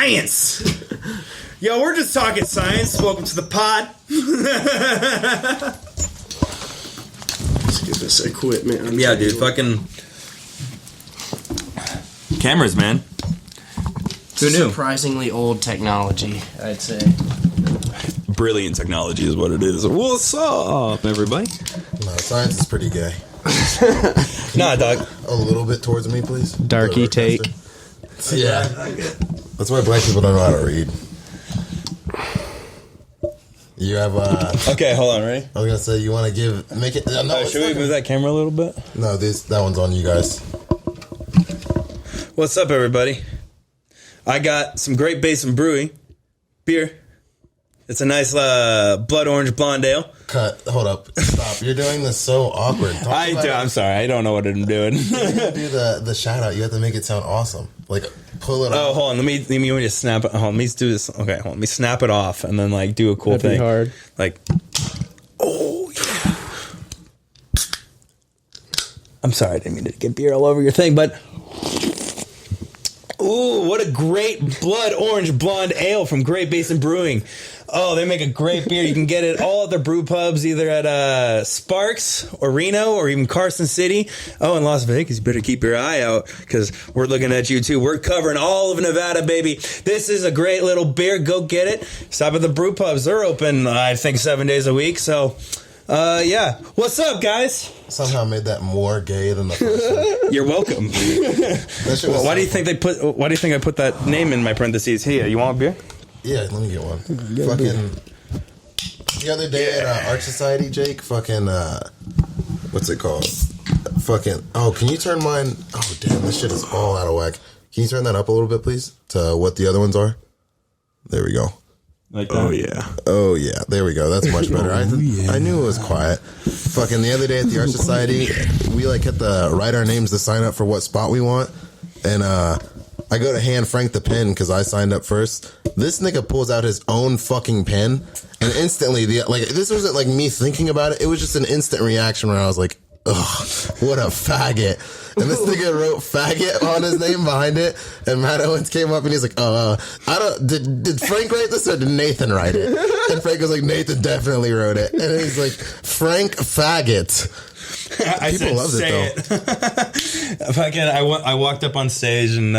science. Yo, we're just talking science. Welcome to the pod. Let's get this equipment. Yeah, dude, fucking cameras, man. Who knew? Surprisingly old technology, I'd say. Brilliant technology is what it is. What's up, everybody? No, science is pretty gay. Nah, dog. A little bit towards me, please. Darky take. Yeah. That's why black people don't know how to read. You have Okay, hold on, ready? I was gonna say you want to make it. No, Should we move that camera a little bit? No, that one's on you guys. What's up, everybody? I got some Great Basin Brewing beer. It's a nice blood orange blonde ale. Cut. Hold up. Stop. You're doing this so awkward. I'm sorry. I don't know what I'm doing. You have to do the shout out. You have to make it sound awesome. Like pull it off. Oh, hold on. Let me just snap it. Hold on, let me do this. Okay, hold on. Let me snap it off and then like do a cool That'd thing. be hard. Like, oh yeah. I'm sorry. I didn't mean to get beer all over your thing, but. Ooh, what a great blood orange blonde ale from Great Basin Brewing. Oh, they make a great beer. You can get it all at the brew pubs, either at Sparks or Reno or even Carson City. Oh, in Las Vegas, you better keep your eye out because we're looking at you too. We're covering all of Nevada, baby. This is a great little beer. Go get it. Stop at the brew pubs. They're open, I think, 7 days a week. So, yeah. What's up, guys? Somehow made that more gay than the first one. You're welcome. Well, why do you think I put that name in my parentheses here? You want a beer? Yeah, let me get one. Fucking the other day at Art Society, Jake. Fucking what's it called? Fucking can you turn mine? Oh damn, this shit is all out of whack. Can you turn that up a little bit, please, to what the other ones are? There we go. Like that? Oh yeah, there we go. That's much better. I knew it was quiet. Fucking the other day at the Art Society, we like had to write our names to sign up for what spot we want, and I go to hand Frank the pen because I signed up first. This nigga pulls out his own fucking pen, and instantly this wasn't like me thinking about it. It was just an instant reaction where I was like, ugh, what a faggot. And this nigga wrote faggot on his name behind it. And Matt Owens came up and he's like, did Frank write this or did Nathan write it? And Frank was like, Nathan definitely wrote it. And he's like, Frank faggot. People loved it though. Fucking, I walked up on stage and,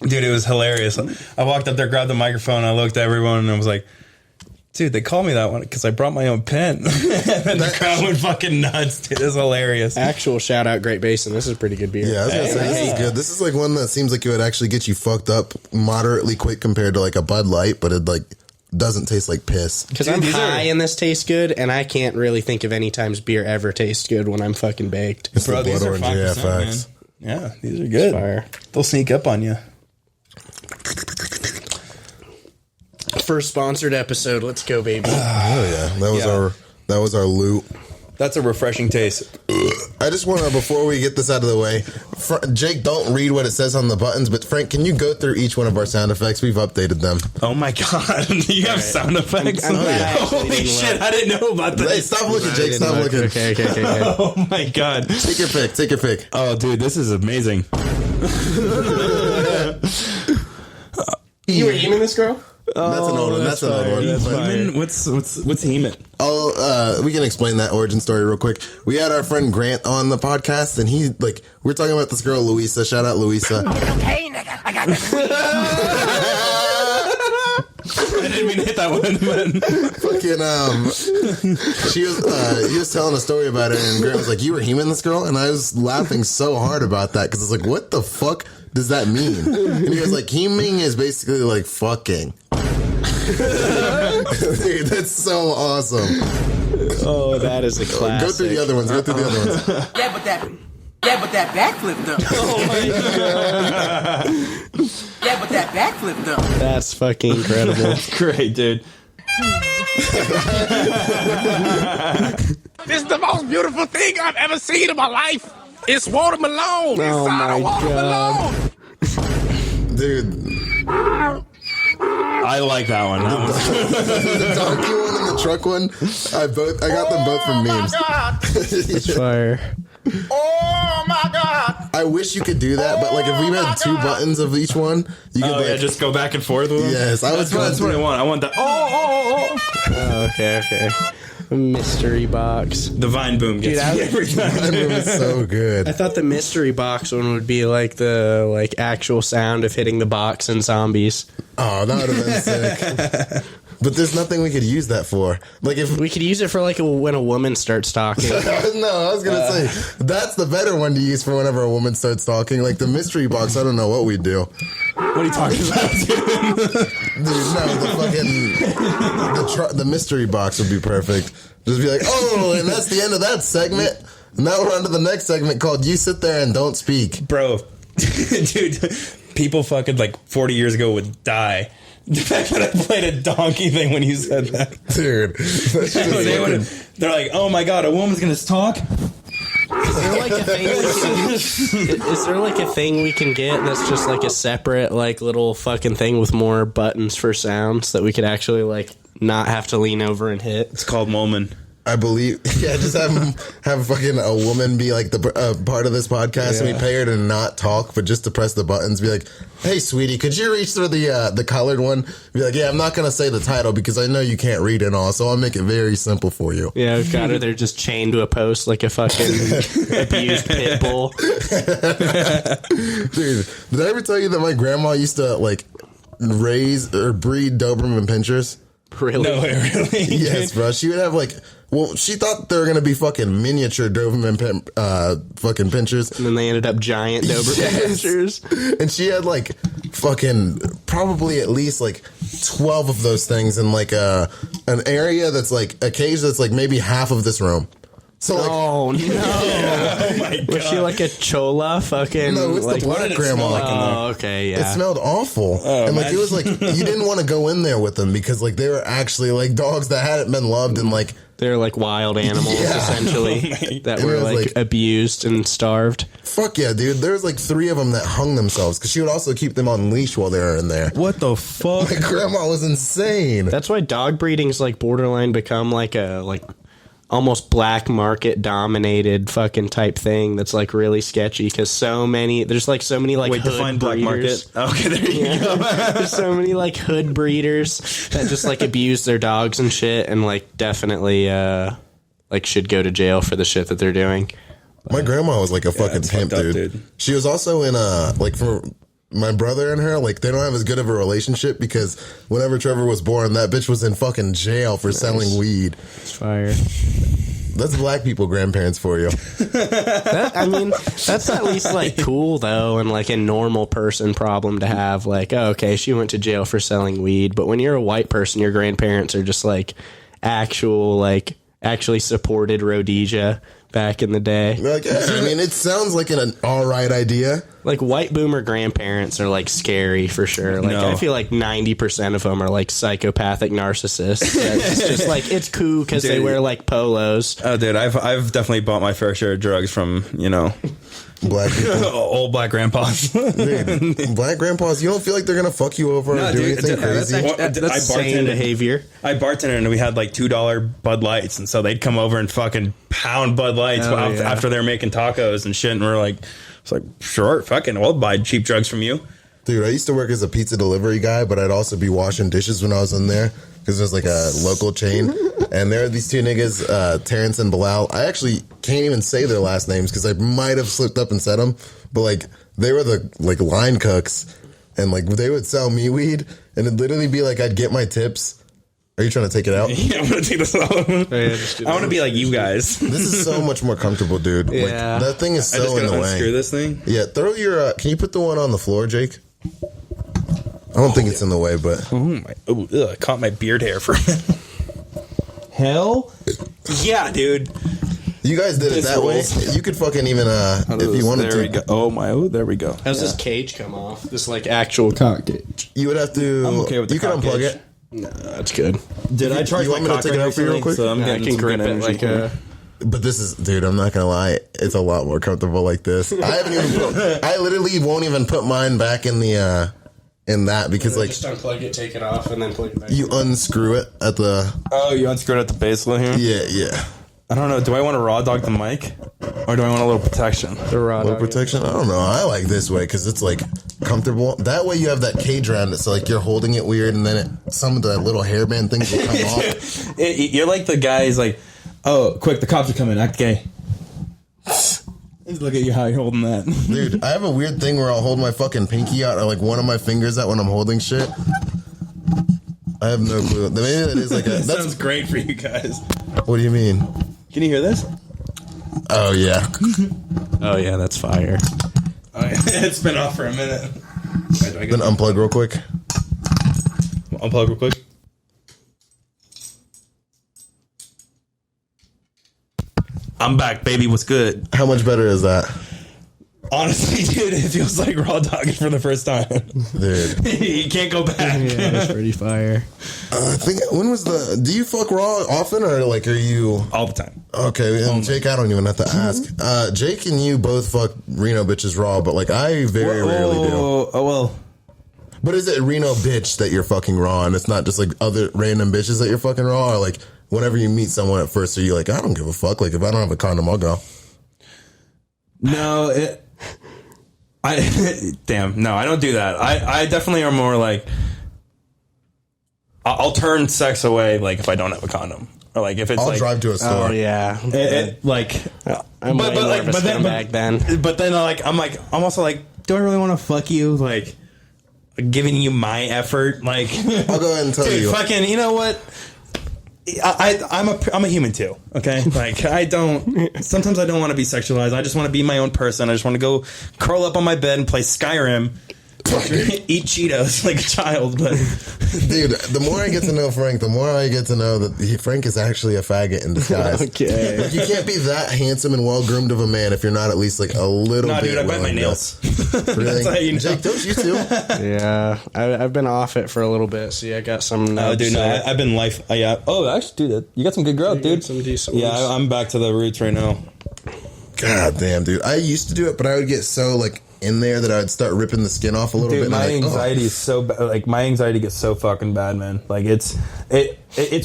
dude, it was hilarious. I walked up there, grabbed the microphone, I looked at everyone and I was like, dude, they call me that one because I brought my own pen. And the crowd went fucking nuts, dude. It was hilarious. Actual shout out Great Basin. This is pretty good beer. Yeah, I was gonna say, this is good. This is like one that seems like it would actually get you fucked up moderately quick compared to like a Bud Light, but it like doesn't taste like piss. Because I'm high and this tastes good, and I can't really think of any times beer ever tastes good when I'm fucking baked. It's bro, the blood orange, yeah, facts. Yeah, these are good. Fire. They'll sneak up on you. First sponsored episode. Let's go, baby. Oh yeah, that was our loot. That's a refreshing taste. I just want to, before we get this out of the way, Jake, don't read what it says on the buttons, but Frank, can you go through each one of our sound effects? We've updated them. Oh my god, you have sound effects? Holy shit, I didn't know about that. Hey, stop looking, Jake, stop looking. Okay. Oh my god. Take your pick. Oh dude, this is amazing. You were aiming this girl? That's an old one. That's an old one. Heman? What's Heman? Oh, we can explain that origin story real quick. We had our friend Grant on the podcast, and we're talking about this girl Louisa. Shout out Louisa. Okay, nigga, I got this. I didn't mean to hit that one. Fucking he was telling a story about it, and Grant was like, "You were Heman this girl," and I was laughing so hard about that because it's like, what the fuck does that mean? And he was like, "Heaming is basically like fucking." Dude, that's so awesome. Oh, that is a classic. Go through the other ones. Yeah, but that backflip though. Oh my god. Yeah, but that backflip though. That's fucking incredible. That's great, dude. This is the most beautiful thing I've ever seen in my life. It's watermelon. Oh my god. Dude. I like that one. The donkey one and the truck one, I got them both from memes. It's fire. Oh my God! I wish you could do that, but like if we had 2 buttons of each one, you could like just go back and forth with them. Yes, That's what I want. I want the Okay. Mystery box. The Vine Boom gets Dude, me every time. That was so good. I thought the mystery box one would be like the actual sound of hitting the box in zombies. Oh, that would have been sick. But there's nothing we could use that for. Like if We could use it for when a woman starts talking. no, I was gonna say that's the better one to use for whenever a woman starts talking. Like the mystery box, I don't know what we'd do. What are you talking about, dude? Dude, no, the mystery box would be perfect. Just be like, oh, and that's the end of that segment. Now we're on to the next segment called "You Sit There and Don't Speak." Bro, dude, people fucking like 40 years ago would die. The fact that I played a donkey thing when you said that. Dude, that shit is They're like, oh my God, a woman's gonna talk? Is there like a thing we can get that's just like a separate little fucking thing with more buttons for sounds that we could actually not have to lean over and hit? It's called Moman. I believe, yeah, just have fucking a woman be like the part of this podcast, and we pay her to not talk, but just to press the buttons. Be like, "Hey, sweetie, could you reach through the colored one?" Be like, "Yeah, I'm not gonna say the title because I know you can't read and all, so I'll make it very simple for you." Yeah, we've got her there just chained to a post like a fucking abused pit bull. Dude, did I ever tell you that my grandma used to raise or breed Doberman Pinschers? Really? No, really? Yes, bro. She would have she thought they were gonna be fucking miniature Doberman fucking Pinschers. And then they ended up giant Doberman Pinschers. And she had fucking probably at least 12 of those things in an area that's a cage that's maybe half of this room. So Oh no! Oh my God. Was she like a chola? Fucking no, it's the what black did it smell grandma. like in there? Oh, okay, It yeah. smelled awful, and it was you didn't want to go in there with them because they were actually dogs that hadn't been loved and They're like wild animals, Yeah. essentially, that And were it was abused and starved. fuck yeah, dude. There was 3 of them that hung themselves because she would also keep them on leash while they were in there. What the fuck? My grandma was insane. That's why dog breeding's borderline become a almost black market dominated fucking type thing that's really sketchy because there's so many Wait, hood define black breeders. market. Okay, there you go. There's so many hood breeders that just abuse their dogs and shit and definitely should go to jail for the shit that they're doing. My grandma was a fucking it's pimp, fucked up, dude. dude. She was also in for my brother and her, they don't have as good of a relationship because whenever Trevor was born, that bitch was in fucking jail for selling weed. It's fire. That's black people grandparents for you. That's at least cool though, and a normal person problem to have. Okay, she went to jail for selling weed, but when you're a white person, your grandparents are just actually supported Rhodesia back in the day. It sounds like an all right idea. White boomer grandparents are scary for sure. No. I feel 90% of them are psychopathic narcissists. It's just it's cool because they Dude. wear polos. Oh, dude, I've definitely bought my fair share of drugs from, Black people. old black grandpas. Dude, black grandpas, you don't feel like they're going to fuck you over No, or do dude, anything that's crazy? I sane bartended. behavior. I bartended and we had $2 Bud Lights, and so they'd come over and fucking pound Bud Lights Oh, yeah. after they're making tacos and shit, and we're it's sure, fucking, we'll buy cheap drugs from you. Dude, I used to work as a pizza delivery guy, but I'd also be washing dishes when I was in there because there's a local chain. And there are these 2 niggas, Terrence and Bilal. I actually can't even say their last names because I might have slipped up and said them. But they were the line cooks, and they would sell me weed, and it'd literally be I'd get my tips. Are you trying to take it out? Yeah, I'm gonna take this off. I want to be like you guys. This is so much more comfortable, dude. Yeah. That thing is I just so in gotta the unscrew way. this thing. Yeah, throw your. Can you put the one on the floor, Jake? I don't think it's in the way, but I caught my beard hair for a minute. Hell yeah, dude. you guys did it This that way. rules. You could fucking even if you wanted There we to. go. Oh my! Oh, there we go. How's this cage come off? This actual cock cage. You would have to. I'm okay with the You can cock unplug edge. it. No, that's good. Did I charge you my want me to cock take it ring out for you real recently? quick? So I'm I getting can some grip good it energy like from a. it. But this is, dude. I'm not gonna lie. It's a lot more comfortable like this. I haven't even. I literally won't even put mine back in the in that because Just unplug it, take it off, and then plug it back. you unscrew it at the. Oh, you unscrewed at the base here? Yeah. I don't know. Do I want to raw dog the mic? or do I want a little protection? The raw Little dog. protection? I don't know. I like this way because it's like comfortable. That way you have that cage around it, so like you're holding it weird, and then some of the little hairband things will come off. You're like the guys like, oh, quick, the cops are coming. Act gay. Just look at you how you're holding that. Dude, I have a weird thing where I'll hold my fucking pinky out or like one of my fingers out when I'm holding shit. I have no clue. Maybe that is like a... That That's, sounds great for you guys. what do you mean? Can you hear this? Oh, yeah. Oh yeah, that's fire. Oh, yeah. It's been off for a minute. Then unplug real quick. Unplug real quick. I'm back, baby. What's good? How much better is that? Honestly, dude, it feels like raw dogging for the first time. Dude. You can't go back. Yeah, that's pretty fire. I think, when was the... Do you fuck raw often or like are you... All the time. Okay, and Jake, I don't even have to ask. Jake and you both fuck Reno bitches raw, but like I very rarely do. Oh, well. But is it Reno bitch that you're fucking raw and it's not just like other random bitches that you're fucking raw? Or like whenever you meet someone at first, are you like, I don't give a fuck. Like if I don't have a condom, I'll go. No, damn, no, I don't do that. I definitely are more like, I'll turn sex away, like if I don't have a condom, or like if it's I'll like, drive to a store. Oh yeah. like, I'm way more of a scumbag then. But then I'm also like, do I really want to fuck you? Like, giving you my effort, like, I'll go ahead and tell dude, you. fucking, you know what? I'm a human too, okay? Like, sometimes I don't want to be sexualized. I just want to be my own person. I just want to go curl up on my bed and play Skyrim, eat Cheetos like a child. But Dude, the more I get to know Frank, the more I get to know that Frank is actually a faggot in disguise. Okay. Like, you can't be that handsome and well groomed of a man if you're not at least like a little no, bit. dude, I bite my willing to- nails. Really? That's how you know. Jake, don't you too? Yeah, I've been off it for a little bit. See, I got some. Oh, dude, no, I've been yeah. Oh, actually, dude, you got some good growth, dude. Some decent Yeah, ones. I'm back to the roots right now. God damn, dude. I used to do it, but I would get so like in there that I would start ripping the skin off a little bit. Dude, And my I'm like, anxiety is so bad. Like, my anxiety gets so fucking bad, man. Like, it's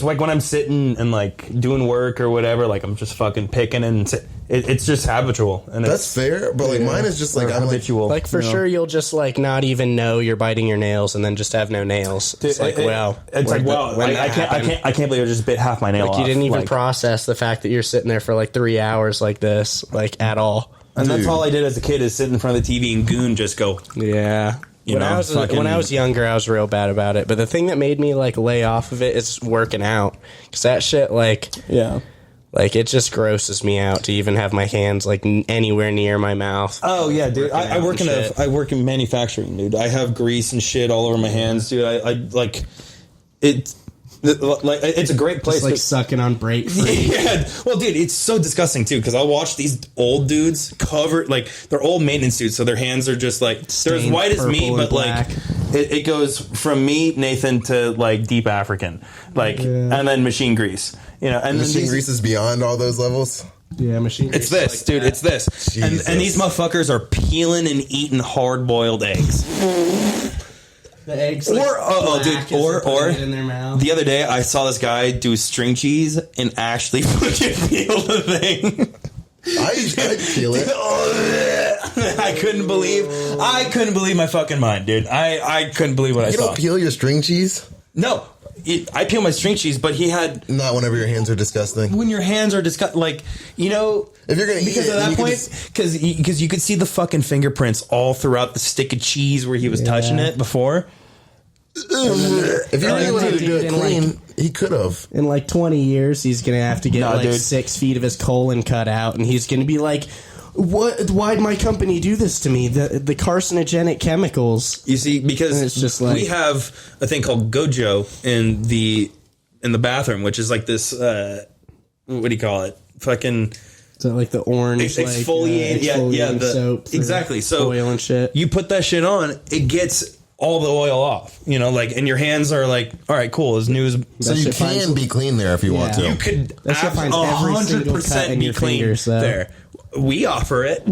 like when I'm sitting and like doing work or whatever. Like, I'm just fucking picking and it's just habitual. And that's fair, but like mine is just like I'm like, habitual. Like for you know? sure, you'll just like not even know you're biting your nails, and then just have no nails. Dude, It's like, wow, it's like, wow, when like, I can't believe I just bit half my nail Like off. you didn't even Like, process the fact that you're sitting there for like 3 hours like this, like at all. and that's Dude. all I did as a kid is sit in front of the TV and goon just go. Yeah. You When know, I was fucking- when I was younger, I was real bad about it. But the thing that made me like lay off of it is working out, because that shit Yeah. like it just grosses me out to even have my hands like anywhere near my mouth. Oh yeah, dude. I out work and in shit. I work in manufacturing, dude. I have grease and shit all over my hands, dude. I like it. Like, it's a great place. It's like to- sucking on brake free. Yeah, well, dude, it's so disgusting too because I'll watch these old dudes covered, like they're old maintenance dudes, so their hands are just like they're as Stained white as me, purple and but like black. it goes from me, Nathan, to like deep African, like, and then machine grease, you know, and then machine these- grease is beyond all those levels. Yeah, machine. It's grease this, like dude. that. It's this, Jesus. and these motherfuckers are peeling and eating hard boiled eggs. The eggs, Or like, dude, black as they're putting or it in their mouth. the other day I saw this guy do string cheese and actually fucking peel the thing. I'd feel it. I couldn't believe my fucking mind, dude. I couldn't believe what I You saw. don't peel your string cheese? No, I peel my string cheese, but he had Not whenever your hands are disgusting. when your hands are disgusting, like, you know, If you're gonna eat because it, of then that you can point, just- because you could see the fucking fingerprints all throughout the stick of cheese where he was touching it before. If you really wanted to do Dude, it and, clean, he could have. In like 20 years, he's gonna have to get Nah, like dude. 6 feet of his colon cut out, and he's gonna be like, "What? Why'd my company do this to me? The carcinogenic chemicals." You see, because And it's just like- we have a thing called Gojo in the bathroom, which is like this. What do you call it? Fucking So like the orange, exfoliate. exfoliating The soap, for exactly. So oil and shit. You put that shit on, it gets all the oil off. You know, like, and your hands are like, all right, cool, as new as. So you shit finds- can be clean there if you want to. Yeah. You could That shit finds every single cut in be your clean fingers, though. there. We offer it.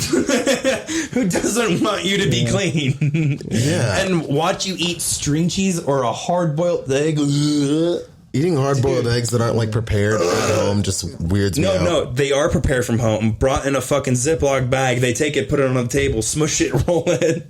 Who doesn't want you to be clean? Yeah. And watch you eat string cheese or a hard boiled egg. Eating hard-boiled eggs that aren't like prepared at home just weirds me out. No, they are prepared from home, brought in a fucking Ziploc bag. They take it, put it on the table, smush it, roll it.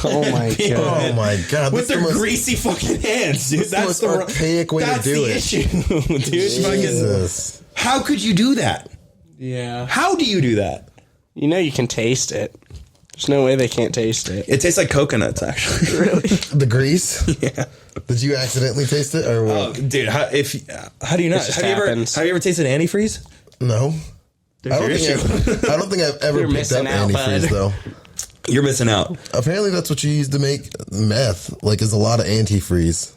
Oh my god! Oh my god! With their greasy fucking hands, dude. That's the most archaic way to do it. That's the issue, dude. Jesus. How could you do that? Yeah. How do you do that? You know you can taste it. There's no way they can't taste it. It tastes like coconuts, actually. Really? The grease? Yeah. Did you accidentally taste it or what? Oh, dude, how do you not? just Have you happens. ever tasted antifreeze? No. I don't think I've ever You're picked up missing out, antifreeze bud. though. You're missing out. Apparently that's what you use to make meth. Like, is a lot of antifreeze.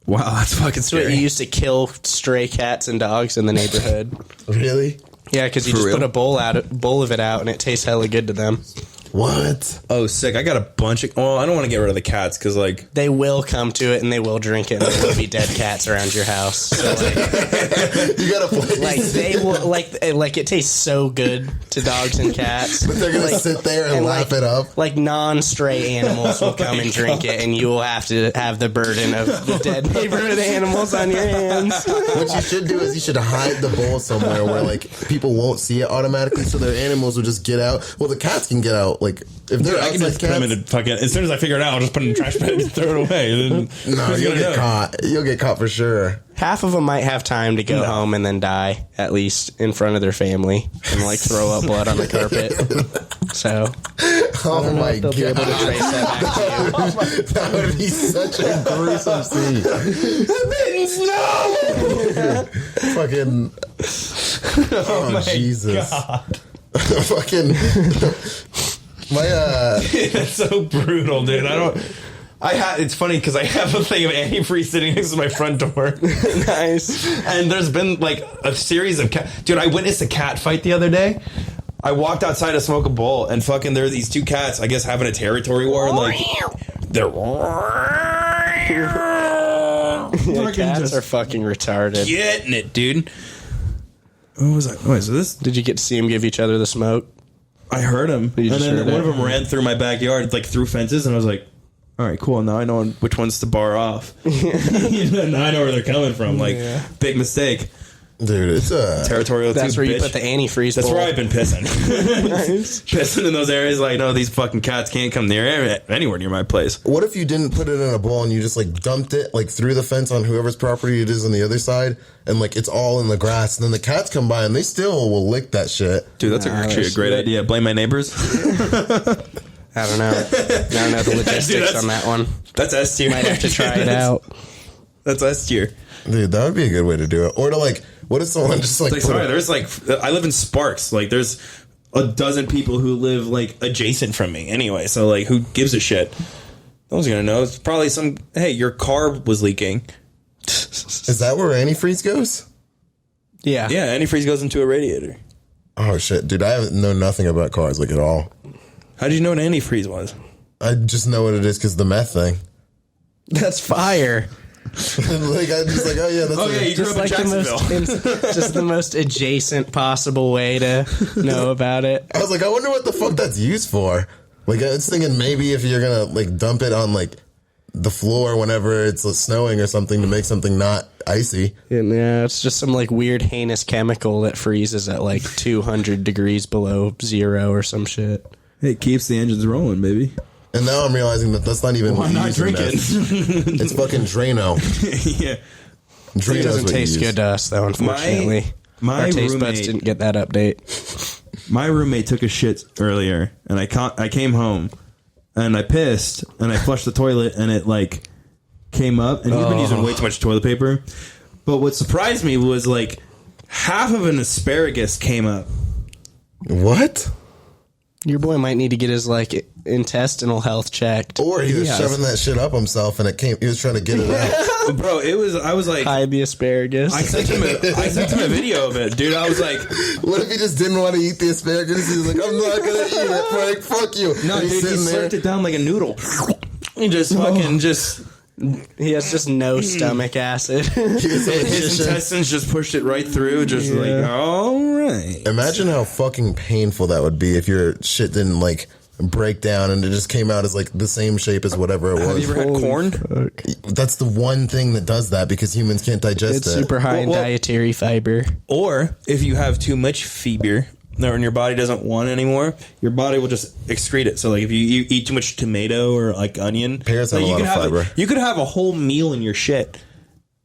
Wow, that's fucking That's what scary. you used to kill stray cats and dogs in the neighborhood. Really? Yeah, because you For just real? put a bowl of it out, and it tastes hella good to them. What? Oh, sick. I got a bunch of... Well, I don't want to get rid of the cats because, like... They will come to it, and they will drink it, and there will be dead cats around your house. So, like, You got a place. like they will, like it tastes so good to dogs and cats. But they're going to sit there and laugh it up. Like non-stray animals will come and drink it, and you will have to have the burden of the dead neighborhood animals on your hands. What you should do is you should hide the bowl somewhere where, like, people won't see it automatically so their animals will just get out. Well, the cats can get out. Like, if they're I can outside just put them in cats... a fucking... As soon as I figure it out, I'll just put it in the trash bag and throw it away. Then No, who's you'll gonna get know? caught. You'll get caught for sure. Half of them might have time to go home and then die, at least in front of their family, and like throw up blood on the carpet. So Oh my they'll be able to god. trace that back to you. That would be such a gruesome scene. Fucking. Oh, my Jesus. God. Fucking. My, That's so brutal, dude. It's funny because I have a thing of antifreeze sitting next to my front door. Nice. And there's been like a series of dude, I witnessed a cat fight the other day. I walked outside to smoke a bowl and fucking there are these two cats, I guess, having a territory war and like they're Yeah, cats are fucking retarded. getting it, dude. What was that noise? This Did you get to see them give each other the smoke? I heard him. You And just then heard one it? of them ran through my backyard, like through fences, and I was like, all right, cool. Now I know which ones to bar off. Now I know where they're coming from. Like, big mistake. dude, it's a. Territorial That's too, where you bitch. put the antifreeze That's bowl. where I've been pissing. Pissing in those areas like, no, these fucking cats can't come anywhere near my place. What if you didn't put it in a bowl and you just like dumped it like through the fence on whoever's property it is on the other side and like it's all in the grass and then the cats come by and they still will lick that shit. Dude, that's actually a great idea. Blame my neighbors. I don't know. I don't know the logistics that's- on that one. That's S tier. Might have to try it out. That's S tier. Dude, that would be a good way to do it. Or to like, what if someone just like, Like, put sorry, a- there's like, I live in Sparks. Like, there's a dozen people who live like adjacent from me anyway. So, like, who gives a shit? No one's gonna know. It's probably some, hey, your car was leaking. is that where antifreeze goes? Yeah. Yeah, antifreeze goes into a radiator. Oh shit, dude, I know nothing about cars like at all. How did you know what antifreeze was? I just know what it is because the meth thing. That's fire. Like I'm just like, oh yeah, that's Oh, yeah, you grew Just up in like just the most adjacent possible way to know about it. I was like, I wonder what the fuck that's used for. Like I was thinking maybe if you're gonna like dump it on like the floor whenever it's snowing or something to make something not icy. Yeah, it's just some like weird heinous chemical that freezes at like 200 degrees below zero or some shit. It keeps the engines rolling, baby. And now I'm realizing that that's not even Why not used in drink it? meth. It's fucking Drano. Yeah. Drano's It doesn't what you taste use. good to us though, unfortunately. My Our taste buds roommate- didn't get that update. My roommate took a shit earlier, and I came home, and I pissed, and I flushed the toilet, and it like came up, and he's been using way too much toilet paper. But what surprised me was like half of an asparagus came up. What? Your boy might need to get his like intestinal health checked. Or he was Yes. shoving that shit up himself and it came. He was trying to get it out. Bro, I was like, Hide the asparagus. I sent him a video of it, dude. I was like, What if he just didn't want to eat the asparagus? He's like, I'm not gonna eat it. Frank, fuck you. no, And dude, he slurped it down like a noodle. He just fucking He has just no stomach acid. his intestines just pushed it right through, just like, all right. Imagine how fucking painful that would be if your shit didn't like breakdown, and it just came out as like the same shape as whatever it Have was. you ever had corn? That's the one thing that does that because humans can't digest It's it. super high in Well, dietary fiber. Or if you have too much fiber, and your body doesn't want it anymore, your body will just excrete it. So like if you eat too much tomato or like onion, Pears have like, a you lot could of have fiber. you could have a whole meal in your shit.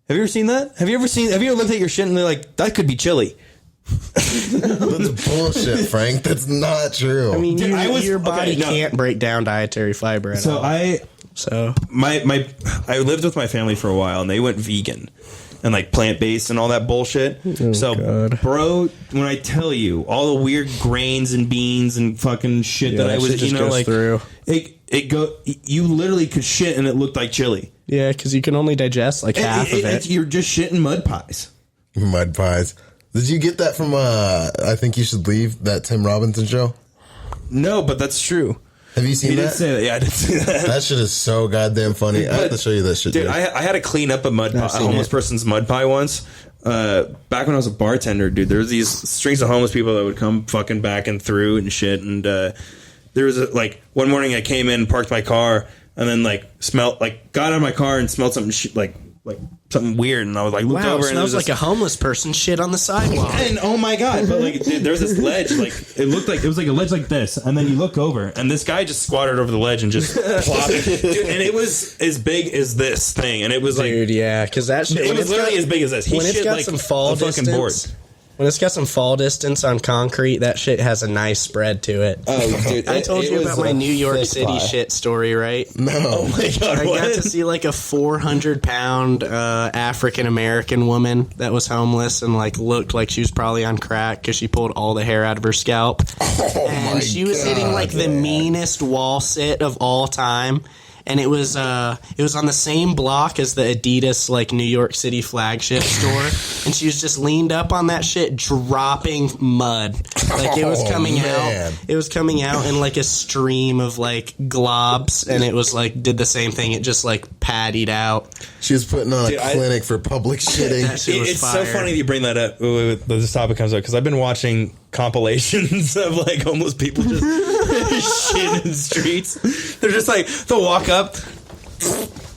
Have you ever seen that? Have you ever looked at your shit and they're like, that could be chili? That's bullshit, Frank. That's not true. I mean, Dude, your body okay, no. can't break down dietary fiber at all. I lived with my family for a while and they went vegan and like plant-based and all that bullshit. God. Bro, when I tell you all the weird grains and beans and fucking shit that I that was, shit just goes like through. you literally could shit and it looked like chili. Yeah, because you can only digest like half of it. You're just shitting mud pies. Mud pies. Did you get that from I Think You Should Leave, that Tim Robinson show? No, but that's true. Have you seen He that? did say that. Yeah, I did see that. That shit is so goddamn funny. I have to show you that shit, Dude, dude. I had to clean up a homeless person's mud pie once. Back when I was a bartender, dude, there was these strings of homeless people that would come fucking back and through and shit. And there was one morning I came in, parked my car, and then got out of my car and smelled something like something weird, and I was like, looked Wow, over it and smells like a homeless person shit on the sidewalk. and oh my god! But like, dude, there's this ledge, like it was like a ledge like this, and then you look over, and this guy just squatted over the ledge and just plopped it, dude, and it was as big as this thing, and it was like, Dude, yeah, because that shit. it when was it's literally got- as big as this. He when it's shit got like some fall a fucking board. distance, when it's got some fall distance on concrete, that shit has a nice spread to it. Oh, dude, I told you about my New York City shit story, right? No. Oh my god! I What? got to see like a 400-pound African American woman that was homeless and like looked like she was probably on crack because she pulled all the hair out of her scalp. And she was hitting like the meanest wall sit of all time. And it was on the same block as the Adidas like New York City flagship store, and she was just leaned up on that shit, dropping mud. Like it was coming man. out. It was coming out in like a stream of like globs, and it was like did the same thing. It just like pattied out. She was putting on Dude, a clinic for public shitting. That shit was It's fire. so funny that you bring that up. When this topic comes up because I've been watching compilations of like homeless people just shit in the streets. They're just like they'll walk up.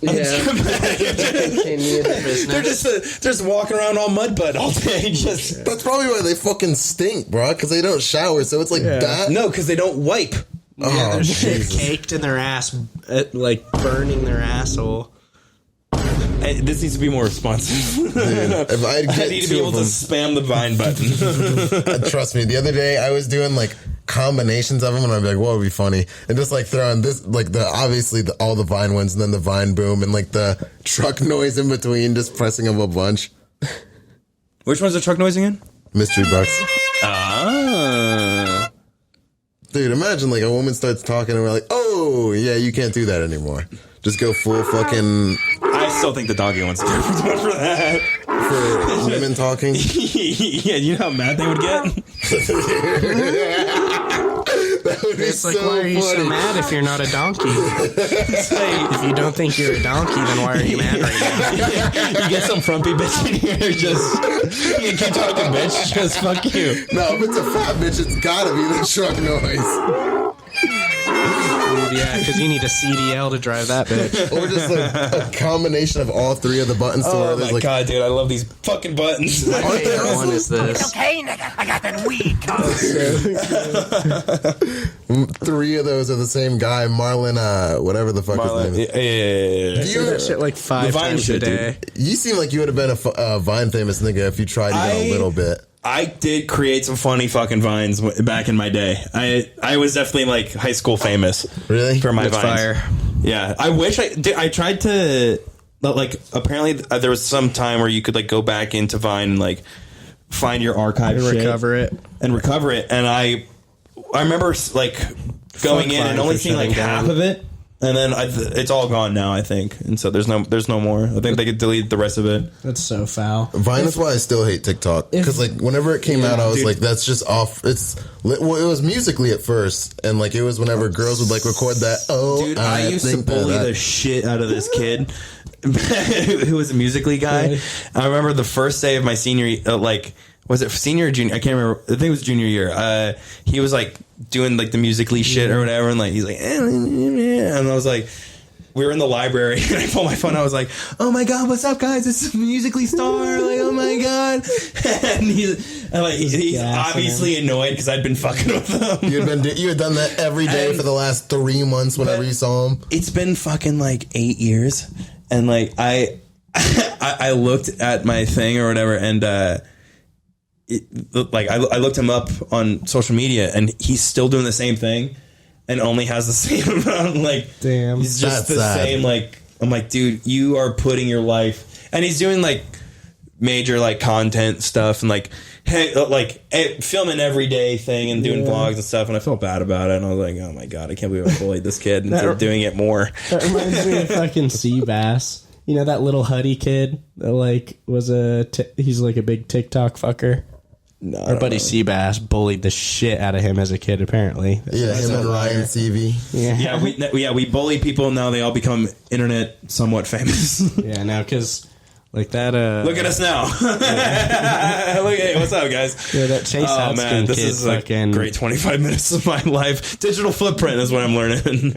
Yeah. Continue the business. They're just walking around all mud butt all day. Just That's probably why they fucking stink, bro, because they don't shower, so it's like that. no, because they don't wipe. Oh, They're Jesus. caked in their ass, like burning their asshole. This needs to be more responsive. If I'd I get need to be two able of to them, spam the Vine button. trust me, the other day I was doing like combinations of them, and I'd be like, what would be funny? And just like throwing this, like all the Vine ones, and then the Vine boom, and like the truck noise in between, just pressing them a bunch. Which one's the truck noise again? Mystery box. Ah. Dude, imagine like a woman starts talking and we're like, oh, yeah, you can't do that anymore. Just go full fucking I still think the doggy one's the perfect one for that. for women talking. Yeah, you know how mad they would get? That would be It's like, so why are you so funny. mad if you're not a donkey? If you don't think you're a donkey, then why are you mad right now? You get some frumpy bitch in here, just you keep talking, bitch. Just fuck you. No, if it's a fat bitch, it's gotta be the truck noise. Dude, yeah, because you need a CDL to drive that bitch. Or just like a combination of all three of the buttons to where Oh there's my like god, dude, I love these fucking buttons. My favorite one is this. Okay, nigga, I got that weed covered. three of those are the same guy, Marlon, whatever the fuck his name is. Yeah. I say that shit like 5 Vine times a shit, day. You seem like you would have been a Vine famous nigga if you tried even a little bit. I did create some funny fucking vines back in my day. I was definitely like high school famous. Really? For my That's vines. fire. Yeah, I wish I did. I tried to, but like apparently there was some time where you could like go back into Vine and like find your archive And shit recover it. and recover it. And I remember like going in Vine and only for seeing like shutting half down. of it. And then it's all gone now, I think, and so there's no more. I think they could delete the rest of it. That's so foul. Vine is why I still hate TikTok, because like whenever it came out, I was dude. like, "That's just off." Well, it was Musically at first, and like it was whenever girls would like record that. Oh, Dude, I used to think bully that- the shit out of this kid who was a Musically guy. I remember the first day of my senior, was it senior or junior? I can't remember. I think it was junior year. He was like doing like the Musical.ly shit or whatever, and like he's like, and I was like, we were in the library, and I pulled my phone. I was like, "Oh my god, what's up, guys? It's Musical.ly star!" Like, oh my god, and he's obviously annoyed because I'd been fucking with him. You had done that every day for the last 3 months. Whenever you saw him, it's been fucking like 8 years, and like I looked at my thing or whatever, and I looked him up on social media, and he's still doing the same thing, and only has the same amount. Like, damn, he's just that's the sad. same. Like, I'm like, dude, you are putting your life, and he's doing like major like content stuff, and like, filming everyday thing and doing vlogs and stuff. And I felt bad about it, and I was like, oh my god, I can't believe I bullied this kid into doing it more. That reminds me of fucking Seabass. You know that little Huddy kid that like was he's like a big TikTok fucker. No, Our buddy Seabass bullied the shit out of him as a kid. Apparently, yeah, him and Ryan CV. Yeah, we bully people, and now they all become internet somewhat famous. yeah. Now because like that. Look at us now. Hey, what's up, guys? Yeah, that Chase Oh Hudson man, this kid is a fucking great 25 minutes of my life. Digital footprint is what I'm learning.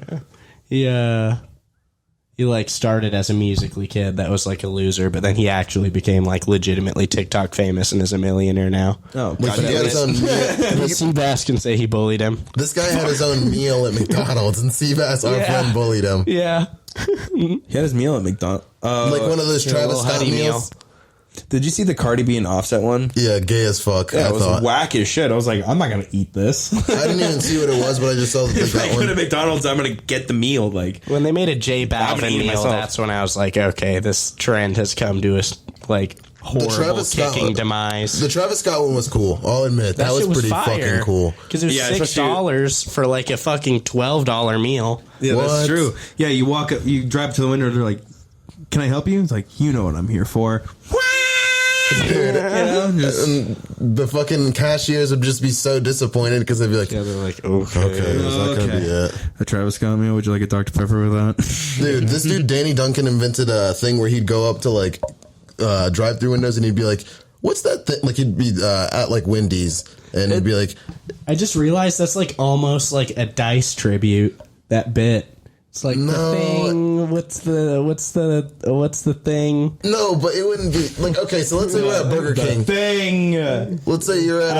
He like started as a Musical.ly kid that was like a loser, but then he actually became like legitimately TikTok famous and is a millionaire now. Oh, Like, he had his own But Seabass can say he bullied him. This guy had his own meal at McDonald's, and Seabass, our friend, bullied him. Yeah. he had his meal at McDonald's. Like one of those Travis Scott Huddy meals. Did you see the Cardi B and Offset one? Yeah, gay as fuck. Yeah, I it was thought. whack as shit. I was like, I'm not gonna eat this. I didn't even see what it was, but I just saw that they If I got go to one. McDonald's, I'm gonna get the meal. Like, When they made a J I'm gonna Balvin eat it meal, myself. that's when I was like, okay, this trend has come to us like horrible Travis Scott kicking one- demise. The Travis Scott one was cool. I'll admit that was shit pretty fucking cool. because it was Yeah, $6 for like a fucking $12 meal. yeah, What? that's true. Yeah, you walk up, you drive to the window, they're like, "Can I help you?" It's like, you know what I'm here for. Dude, and the fucking cashiers would just be so disappointed because they'd be like, Yeah, they're like, okay. okay, is that gonna be it? A Travis Scott meal. Would you like a Dr. Pepper with that? Dude, this dude Danny Duncan invented a thing where he'd go up to like drive-through windows and he'd be like, "What's that thing?" Like he'd be at like Wendy's and he'd be like, I just realized that's like almost like a Dice tribute, that bit. It's like No. the thing. What's the thing? "No, but it wouldn't be like okay." So let's say we're at Burger King. Thing. Let's say you're at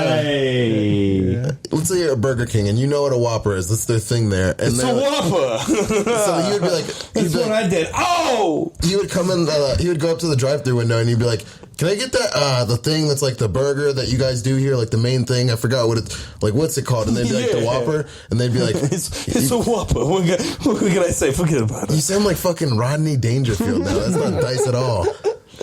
let's say you're at Burger King and you know what a Whopper is. That's their thing there. And It's a they're like- Whopper. so you'd be like, That's what I did. Oh! he would come in. He would go up to the drive-through window and he'd be like, "Can I get that the thing that's like the burger that you guys do here, like the main thing? I forgot what it's like. What's it called?" And they'd be like, "The Yeah. Whopper," and they'd be like, It's a Whopper. What can I say? Forget about "You it. sound like fucking Rodney Dangerfield now. That's not Dice at all."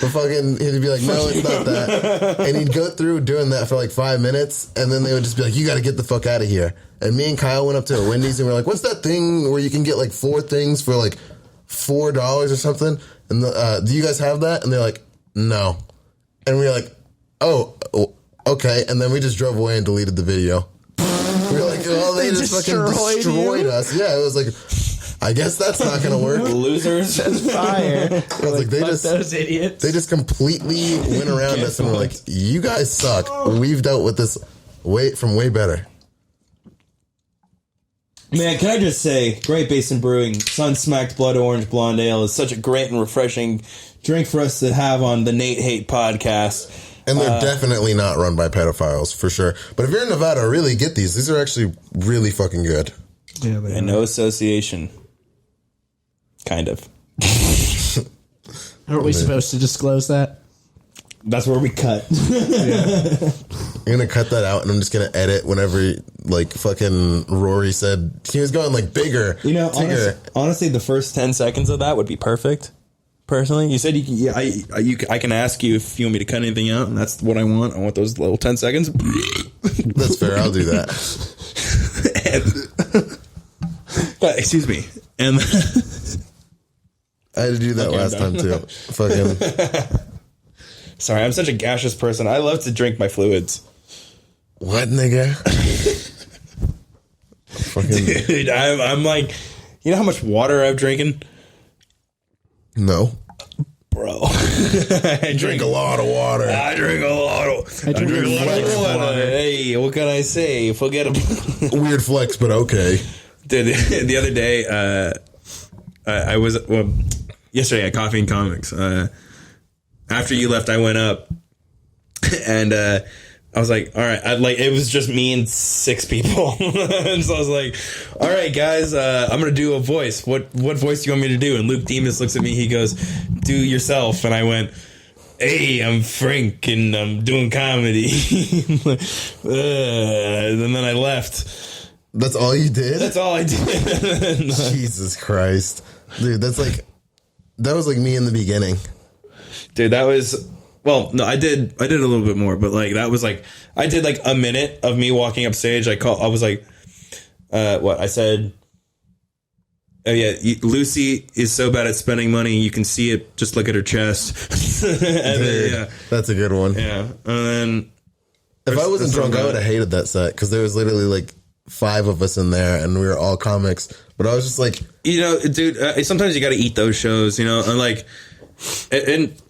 But fucking, he'd be like, "No, it's not that." And he'd go through doing that for like 5 minutes, and then they would just be like, "You got to get the fuck out of here." And me and Kyle went up to a Wendy's and we're like, "What's that thing where you can get like 4 things for like $4 or something?" And do you guys have that? And they're like, "No." And we were like, "Oh, okay." And then we just drove away and deleted the video. We were like, "Oh, they just fucking destroyed us." Yeah, it was like, I guess that's not gonna work. Losers. Fire. I was like, they Fuck just those idiots. they just completely went around us and were like, "You guys suck. We've dealt with this way better." Man, can I just say, Great Basin Brewing, Sun-Smacked Blood Orange Blonde Ale is such a great and refreshing drink for us to have on the Nate Hate podcast. And they're definitely not run by pedophiles, for sure. But if you're in Nevada, really get these. These are actually really fucking good. Yeah, And no association. Kind of. Aren't we supposed to disclose that? That's where we cut. You're gonna cut that out, and I'm just gonna edit whenever, like, fucking Rory said he was going like bigger. You know, bigger. honestly, the first 10 seconds of that would be perfect. Personally, you said you can. Yeah, I can ask you if you want me to cut anything out, and that's what I want. I want those little 10 seconds. That's fair. I'll do that. Excuse me. And I had to do that last time too. Fucking sorry, I'm such a gaseous person. I love to drink my fluids. what, nigga? Fucking Dude, I'm like, you know how much water I've drinking, no. bro. I Drink a lot of water. I drink a lot of water. Hey, what can I say? Forgettable. Weird flex, but okay. Dude, the other day, I was yesterday at Coffee and Comics. After you left, I went up, and I was like, all right, it was just me and 6 people. And so I was like, all right, guys, I'm going to do a voice. What voice do you want me to do? And Luke Demas looks at me. He goes, do yourself. And I went, hey, I'm Frank and I'm doing comedy. And then I left. That's all you did? That's all I did. Jesus Christ. Dude, that was like me in the beginning. Dude, that was... Well, no, I did a little bit more, but like that was like I did like a minute of me walking up stage. I was like, what I said. Oh yeah, Lucy is so bad at spending money. You can see it. Just look at her chest. And Dude, then, that's a good one. Yeah, and then if I wasn't drunk, I would have hated that set because there was literally like 5 of us in there, and we were all comics. But I was just like, dude, sometimes you got to eat those shows, and like, and.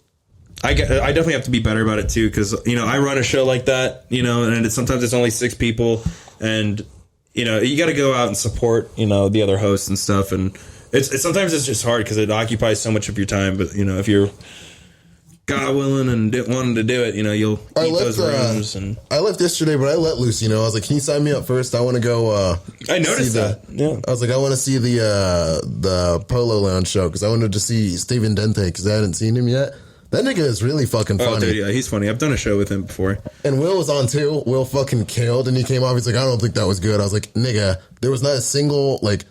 I definitely have to be better about it too, because I run a show like that, and sometimes it's only 6 people, and you got to go out and support the other hosts and stuff, and it's sometimes it's just hard because it occupies so much of your time. But if you're God willing and wanting to do it, you'll eat those rooms. And I left yesterday, but I let loose. I was like, can you sign me up first? I want to go. I noticed that. Yeah, I was like, I want to see the Polo Lounge show because I wanted to see Steven Dente because I hadn't seen him yet. That nigga is really fucking funny. Oh, dude, yeah, he's funny. I've done a show with him before. And Will was on too. Will fucking killed, and he came off. He's like, I don't think that was good. I was like, nigga, there was not a single like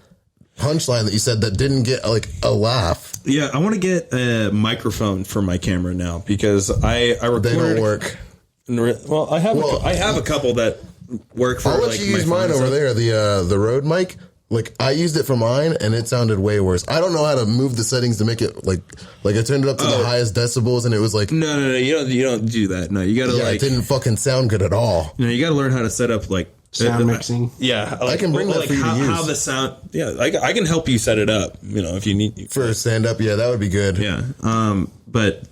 punchline that you said that didn't get like a laugh. Yeah, I want to get a microphone for my camera now because I record. They don't work. Well, I have a couple that work for. I'll let you use mine over there. The Rode mic. Like, I used it for mine, and it sounded way worse. I don't know how to move the settings to make it, like I turned it up to the highest decibels, and it was like... No, you don't do that. No, you gotta, it didn't fucking sound good at all. You gotta learn how to set up, like... Sound mixing. Yeah. I can bring that for you to use. How the sound... Yeah, I can help you set it up, if you need... For a stand-up, yeah, that would be good. Yeah. But...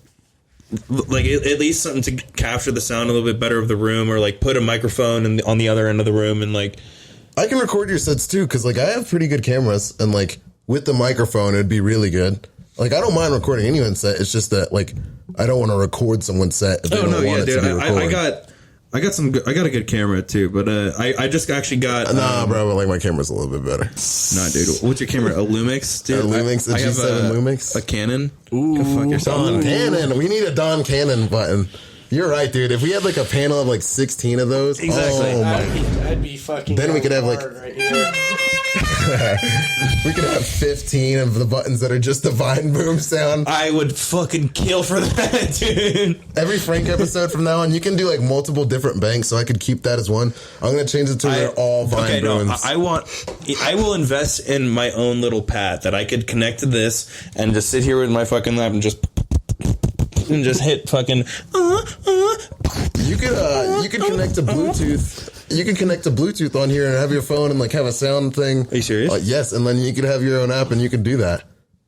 Like, at least something to capture the sound a little bit better of the room, or, like, put a microphone on the other end of the room, and, like... I can record your sets too, because like I have pretty good cameras, and like with the microphone, it'd be really good. Like I don't mind recording anyone's set. It's just that like I don't want to record someone's set. If they don't want it to be recorded. I got a good camera too, but I just actually got nah, bro. Like my camera's a little bit better. Nah, dude. What's your camera? A Lumix, dude. A Lumix, a G7 Lumix, a Canon. Ooh, go fuck yourself. Don Cannon. We need a Don Cannon button. You're right, dude. If we had like a panel of like 16 of those, exactly. Oh I'd be fucking. Then we could have like right here. we could have 15 of the buttons that are just the Vine Boom sound. I would fucking kill for that, dude. Every Frank episode from now on, you can do like multiple different banks, so I could keep that as one. I'm gonna change it to they're all Vine Booms. I will invest in my own little pad that I could connect to this and just sit here with my fucking lap and just hit fucking. You could connect to Bluetooth. You can connect to Bluetooth on here and have your phone and like have a sound thing. Are you serious? Yes, and then you could have your own app and you could do that.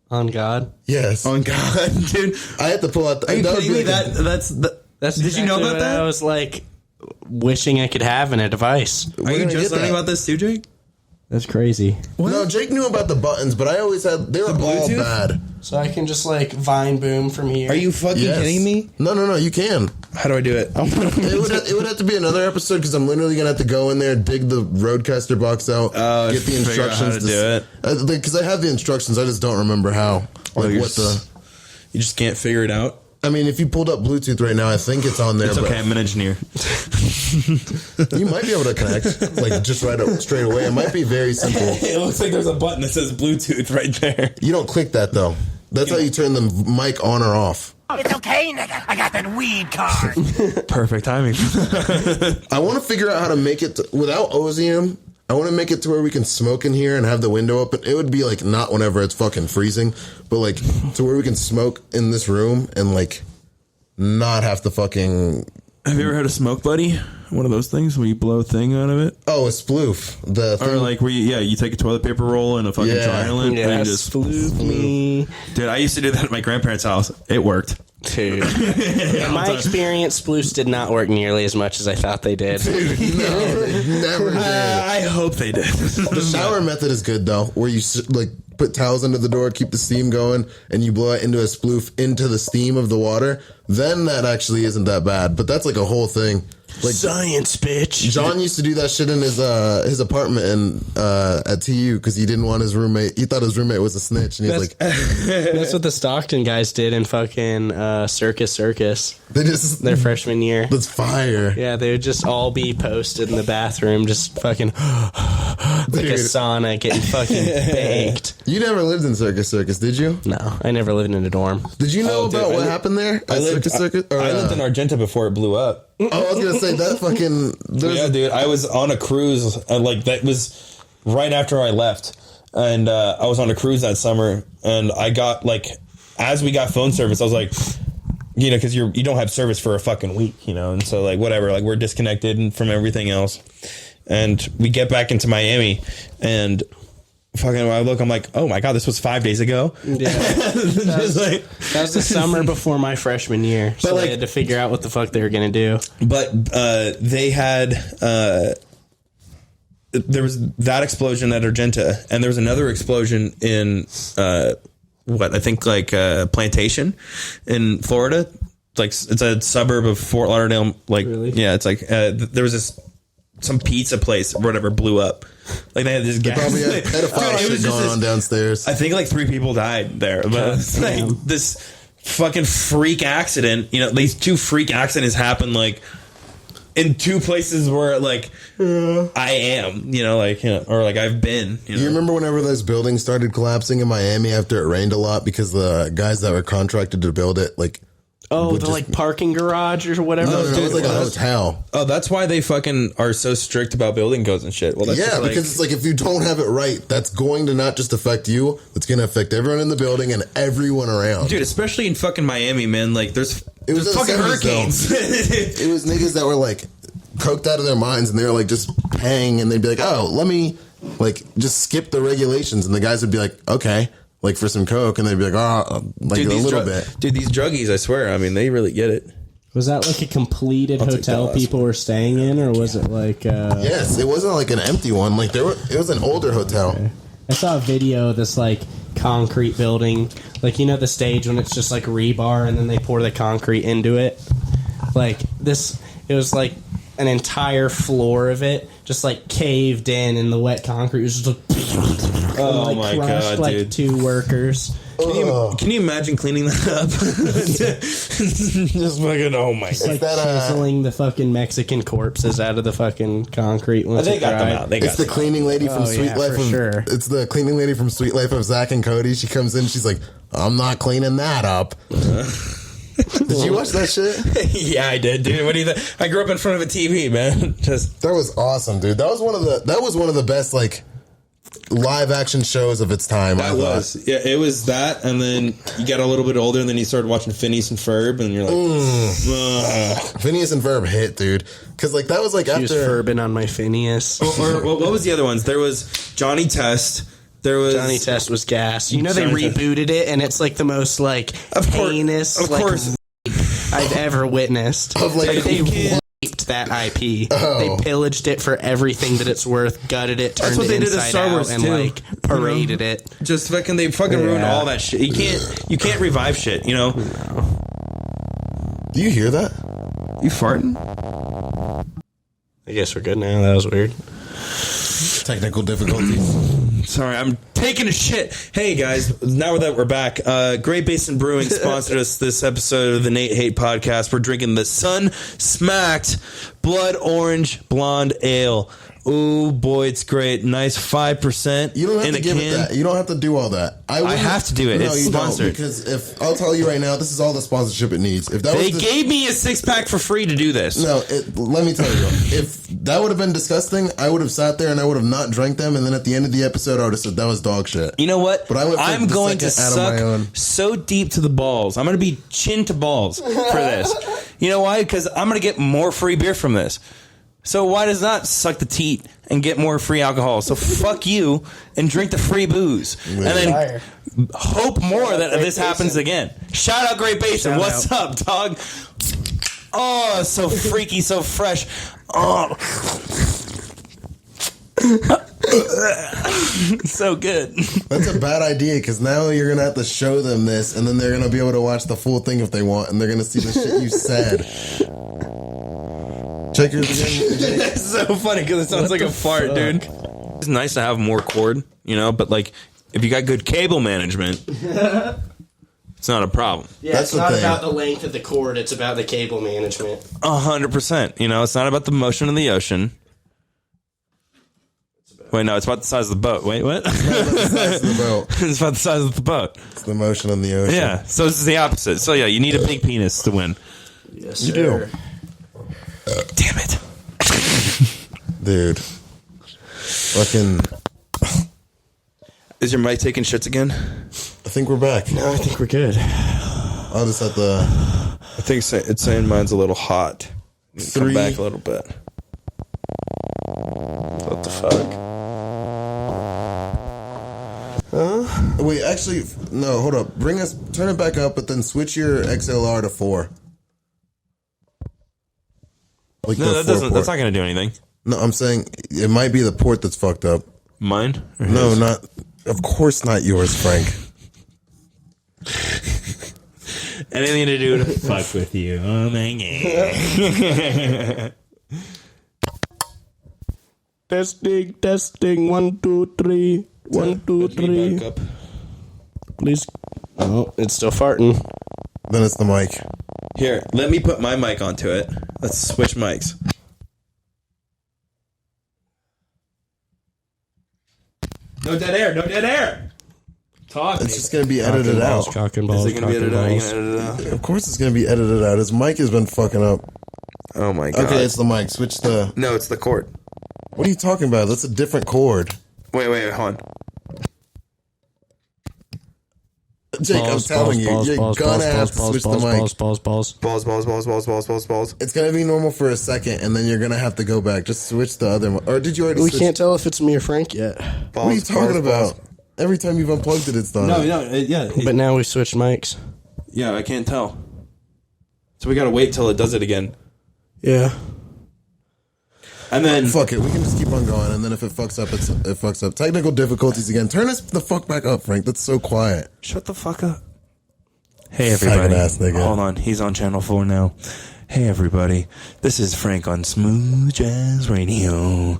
On God. Yes. On God, dude. I had to pull out. Are you kidding me? That's exactly did you know about what that? I was like wishing I could have in a device. Are you just learning about this too, Jake? That's crazy. What? No, Jake knew about the buttons, but I always had they were all bad. So I can just like Vine Boom from here. Are you fucking kidding me? No, you can. How do I do it? It would have to be another episode because I'm literally gonna have to go in there, dig the Rodecaster box out, get the instructions to do it. Because I have the instructions, I just don't remember how. Like you just can't figure it out. I mean, if you pulled up Bluetooth right now, I think it's on there. It's okay. I'm an engineer. You might be able to connect, like just right up straight away. It might be very simple. It looks like there's a button that says Bluetooth right there. You don't click that though. That's how you turn the mic on or off. It's okay, nigga. I got that weed card. Perfect timing. I want to figure out how to make it without Ozium. I want to make it to where we can smoke in here and have the window open. It would be like not whenever it's fucking freezing, but like to where we can smoke in this room and like not have to fucking. Have you ever had a smoke buddy? One of those things where you blow a thing out of it? Oh, a sploof. Or like where you take a toilet paper roll and a fucking triangle and just sploof me. Dude, I used to do that at my grandparents' house. It worked. Dude. In my experience, sploofs did not work nearly as much as I thought they did. Dude, no, they never did. I hope they did. The shower method is good though, where you like put towels under the door, keep the steam going, and you blow it into a sploof into the steam of the water. Then that actually isn't that bad. But that's like a whole thing. Like Science, bitch. John used to do that shit in his apartment and at TU because he didn't want his roommate. He thought his roommate was a snitch, and he was like, That's what the Stockton guys did in fucking Circus. "They just Their freshman year. that's fire." Yeah, they would just all be posted in the bathroom, just fucking like a sauna, getting fucking baked. You never lived in Circus, did you? No, I never lived in a dorm. Did you know Oh, dude, about I what li- happened there? I At lived Circus, or, I lived in Argenta before it blew up. Oh, I was gonna say that fucking. Yeah, dude. I was on a cruise. Like that was right after I left, and I was on a cruise that summer. And I got like, as we got phone service, I was like, you know, because you don't have service for a fucking week, you know, and so like whatever, like we're disconnected from everything else, and we get back into Miami, and fucking I look, I'm like, oh my god, this was 5 days ago. Yeah, Just like, that was the summer before my freshman year, so like- they had to figure out what the fuck they were gonna do. but they had there was that explosion at Argenta, and there was another explosion in what I think like Plantation in Florida. Like it's a suburb of Fort Lauderdale. Like Really? yeah, it's like there was some pizza place or whatever blew up. Like they had this gas. Probably had pedophile Dude, it was shit just going this- on downstairs. I think like 3 people died there, but it's like this fucking freak accident. You know, these 2 freak accidents happened like in 2 places where like I am, you know, like, you know, or like I've been. You know? You remember whenever those buildings started collapsing in Miami after it rained a lot because the guys that were contracted to build it, like, Oh, would the just- like parking garage or whatever. no, it was like a that's- hotel. Oh, that's why they fucking are so strict about building codes and shit. Well, that's Yeah, just, like, because it's like if you don't have it right, that's going to not just affect you, it's going to affect everyone in the building and everyone around. dude, especially in fucking Miami, man. Like, there's It was there's in the fucking 70s, though. hurricanes. It was niggas that were like coked out of their minds and they were like just paying and they'd be like, oh, let me like just skip the regulations. And the guys would be like, okay, like for some coke. And they'd be like, oh, like Dude, a these little dru- bit. Dude, these druggies, I swear, I mean, they really get it. Was that like a completed take hotel that last people were staying in, or was it like? Yes, it wasn't like an empty one. Like it was an older hotel. I saw a video of this like concrete building, like you know the stage when it's just like rebar and then they pour the concrete into it. Like this, it was like an entire floor of it just like caved in, and the wet concrete was just like, Oh like, my crushed, God, like dude. 2 workers. Can you imagine cleaning that up? Just fucking, oh my god. Like that, chiseling the fucking Mexican corpses out of the fucking concrete once They it got them dried. out. They It's got the them cleaning lady from Oh, Sweet yeah, Life for of sure. It's the cleaning lady from Sweet Life of Zach and Cody. She comes in, she's like, I'm not cleaning that up. Did you watch that shit? out. Yeah, I did, dude. What do you think? I grew up in front of a TV, man. Just That was awesome, dude. That was one of the best like live action shows of its time. I that thought. was. Yeah, it was that, and then you got a little bit older, and then you started watching Phineas and Ferb, and you're like, ugh. Phineas and Ferb hit, dude. Because like that was like He was after Furbin on my Phineas. Or what was the other ones? There was Johnny Test. There was Johnny Test was gas. You know they Johnny Test. rebooted it, and it's like the most like Of course- heinous, of like, course. rape I've ever witnessed. Of, like, they you raped that IP. Oh. They pillaged it for everything that it's worth, gutted it, turned what it they did to inside Star out, Wars, and too. like paraded it. Just fucking, they fucking ruined Yeah. all that shit. You can't revive shit. You know, Do you hear that? you farting. I guess we're good now. That was weird. Technical difficulties. Sorry, I'm taking a shit. Hey guys, now that we're back, Great Basin Brewing sponsored us this episode of the Nate Hate Podcast. We're drinking the Sun Smacked Blood Orange Blonde Ale. Ooh boy, it's great. Nice 5%. You don't have in to a give can. it that. You don't have to do all that. wouldn't- have to do it. No, It's you sponsored. don't, because if I'll tell you right now, this is all the sponsorship it needs. If that They was the, gave me a 6-pack for free to do this. no, let me tell you, if that would have been disgusting, I would have sat there and I would have not drank them, and then at the end of the episode, I would have said that was dog shit. You know what? But I went for I'm the going to second out of my own. suck so deep to the balls. I'm going to be chin to balls for this. You know why? Because I'm going to get more free beer from this. So why does not suck the teat and get more free alcohol? So fuck you and drink the free booze. And then hope more that this happens again. Shout out Great Basin. What's up, dog? Oh, so freaky, so fresh. Oh. So good. That's a bad idea because now you're gonna have to show them this, and then they're gonna be able to watch the full thing if they want, and they're gonna see the shit you said. Check yours again. That's so funny because it sounds like a fart, dude. It's nice to have more cord, you know, but like if you got good cable management, it's not a problem. Yeah, That's it's not the thing. about the length of the cord; it's about the cable management. 100%. You know, it's not about the motion of the ocean. Wait, no, it's about the size of the boat. Wait, what? It's the size of the boat. It's about the size of the boat. It's the motion on the ocean. Yeah, so this is the opposite. So yeah, you need a big penis to win. Yes, You do. Damn it. Dude. Fucking. Is your mic taking shits again? I think we're back. No, I think we're good. I'll just have to. I think it's saying mine's a little hot. Three. Come back a little bit. What the fuck? Wait, actually, no, hold up. Turn it back up, but then switch your XLR to 4. Like No, that doesn't. That's not going to do anything. No, I'm saying it might be the port that's fucked up. Mine? Or No, his? not. Of course not yours, Frank. Anything to do to fuck with you. Oh my god. Testing. 1, 2, 3. 1, 2, 3. Back up. Please. Oh, it's still farting. Then it's the mic. Here, let me put my mic onto it. Let's switch mics. No dead air. No dead air. Talk. It's just going to be edited out. Cock and balls. Is it going to be edited out? You gonna edit it out? Of course it's going to be edited out. His mic has been fucking up. Oh my god. Okay, it's the mic. Switch the... No, it's the cord. What are you talking about? That's a different cord. Wait, hold on. Jake, I'm telling you, you're gonna have to switch the mic. Balls. It's gonna be normal for a second, and then you're gonna have to go back. Just switch the other one. Or did you already We switch? can't tell if it's me or Frank yet. What are you talking about? Every time you've unplugged it, it's done. Yeah. But now we switched mics. Yeah, I can't tell. So we gotta wait till it does it again. Yeah. And then... Fuck it. We can just keep on going, and then if it fucks up, it fucks up. Technical difficulties again. Turn us the fuck back up, Frank. That's so quiet. Shut the fuck up. Hey, everybody. Faggot ass nigga. Hold on. He's on Channel 4 now. Hey, everybody. This is Frank on Smooth Jazz Radio.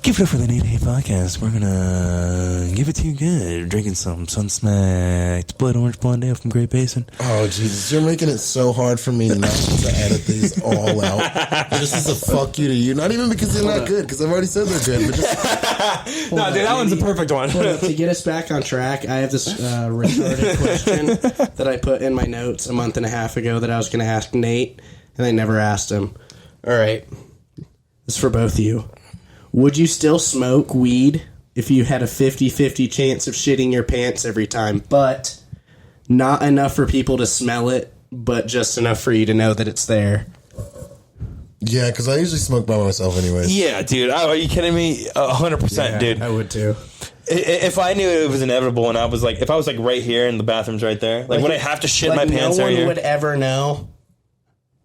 Give it up for the Nate Hay podcast. We're gonna give it to you good. Drinking some Sun-Smacked Blood Orange Blonde Ale from Great Basin. Oh, Jesus. You're making it so hard for me not to edit these all out. This is a fuck you to you. Not even because they're not good, because I've already said they're good, but just... No, dude, that one's a perfect one. To get us back on track, I have this retarded question that I put in my notes a month and a half ago that I was going to ask Nate, and I never asked him. All right. This is for both of you. Would you still smoke weed if you had a 50-50 chance of shitting your pants every time, but not enough for people to smell it, but just enough for you to know that it's there? Yeah, because I usually smoke by myself anyways. Yeah, dude. Are you kidding me? 100%, dude. I would too. If I knew it was inevitable and I was like, if I was like right here and the bathroom's right there, like would I have to shit my pants no right one here? would ever know,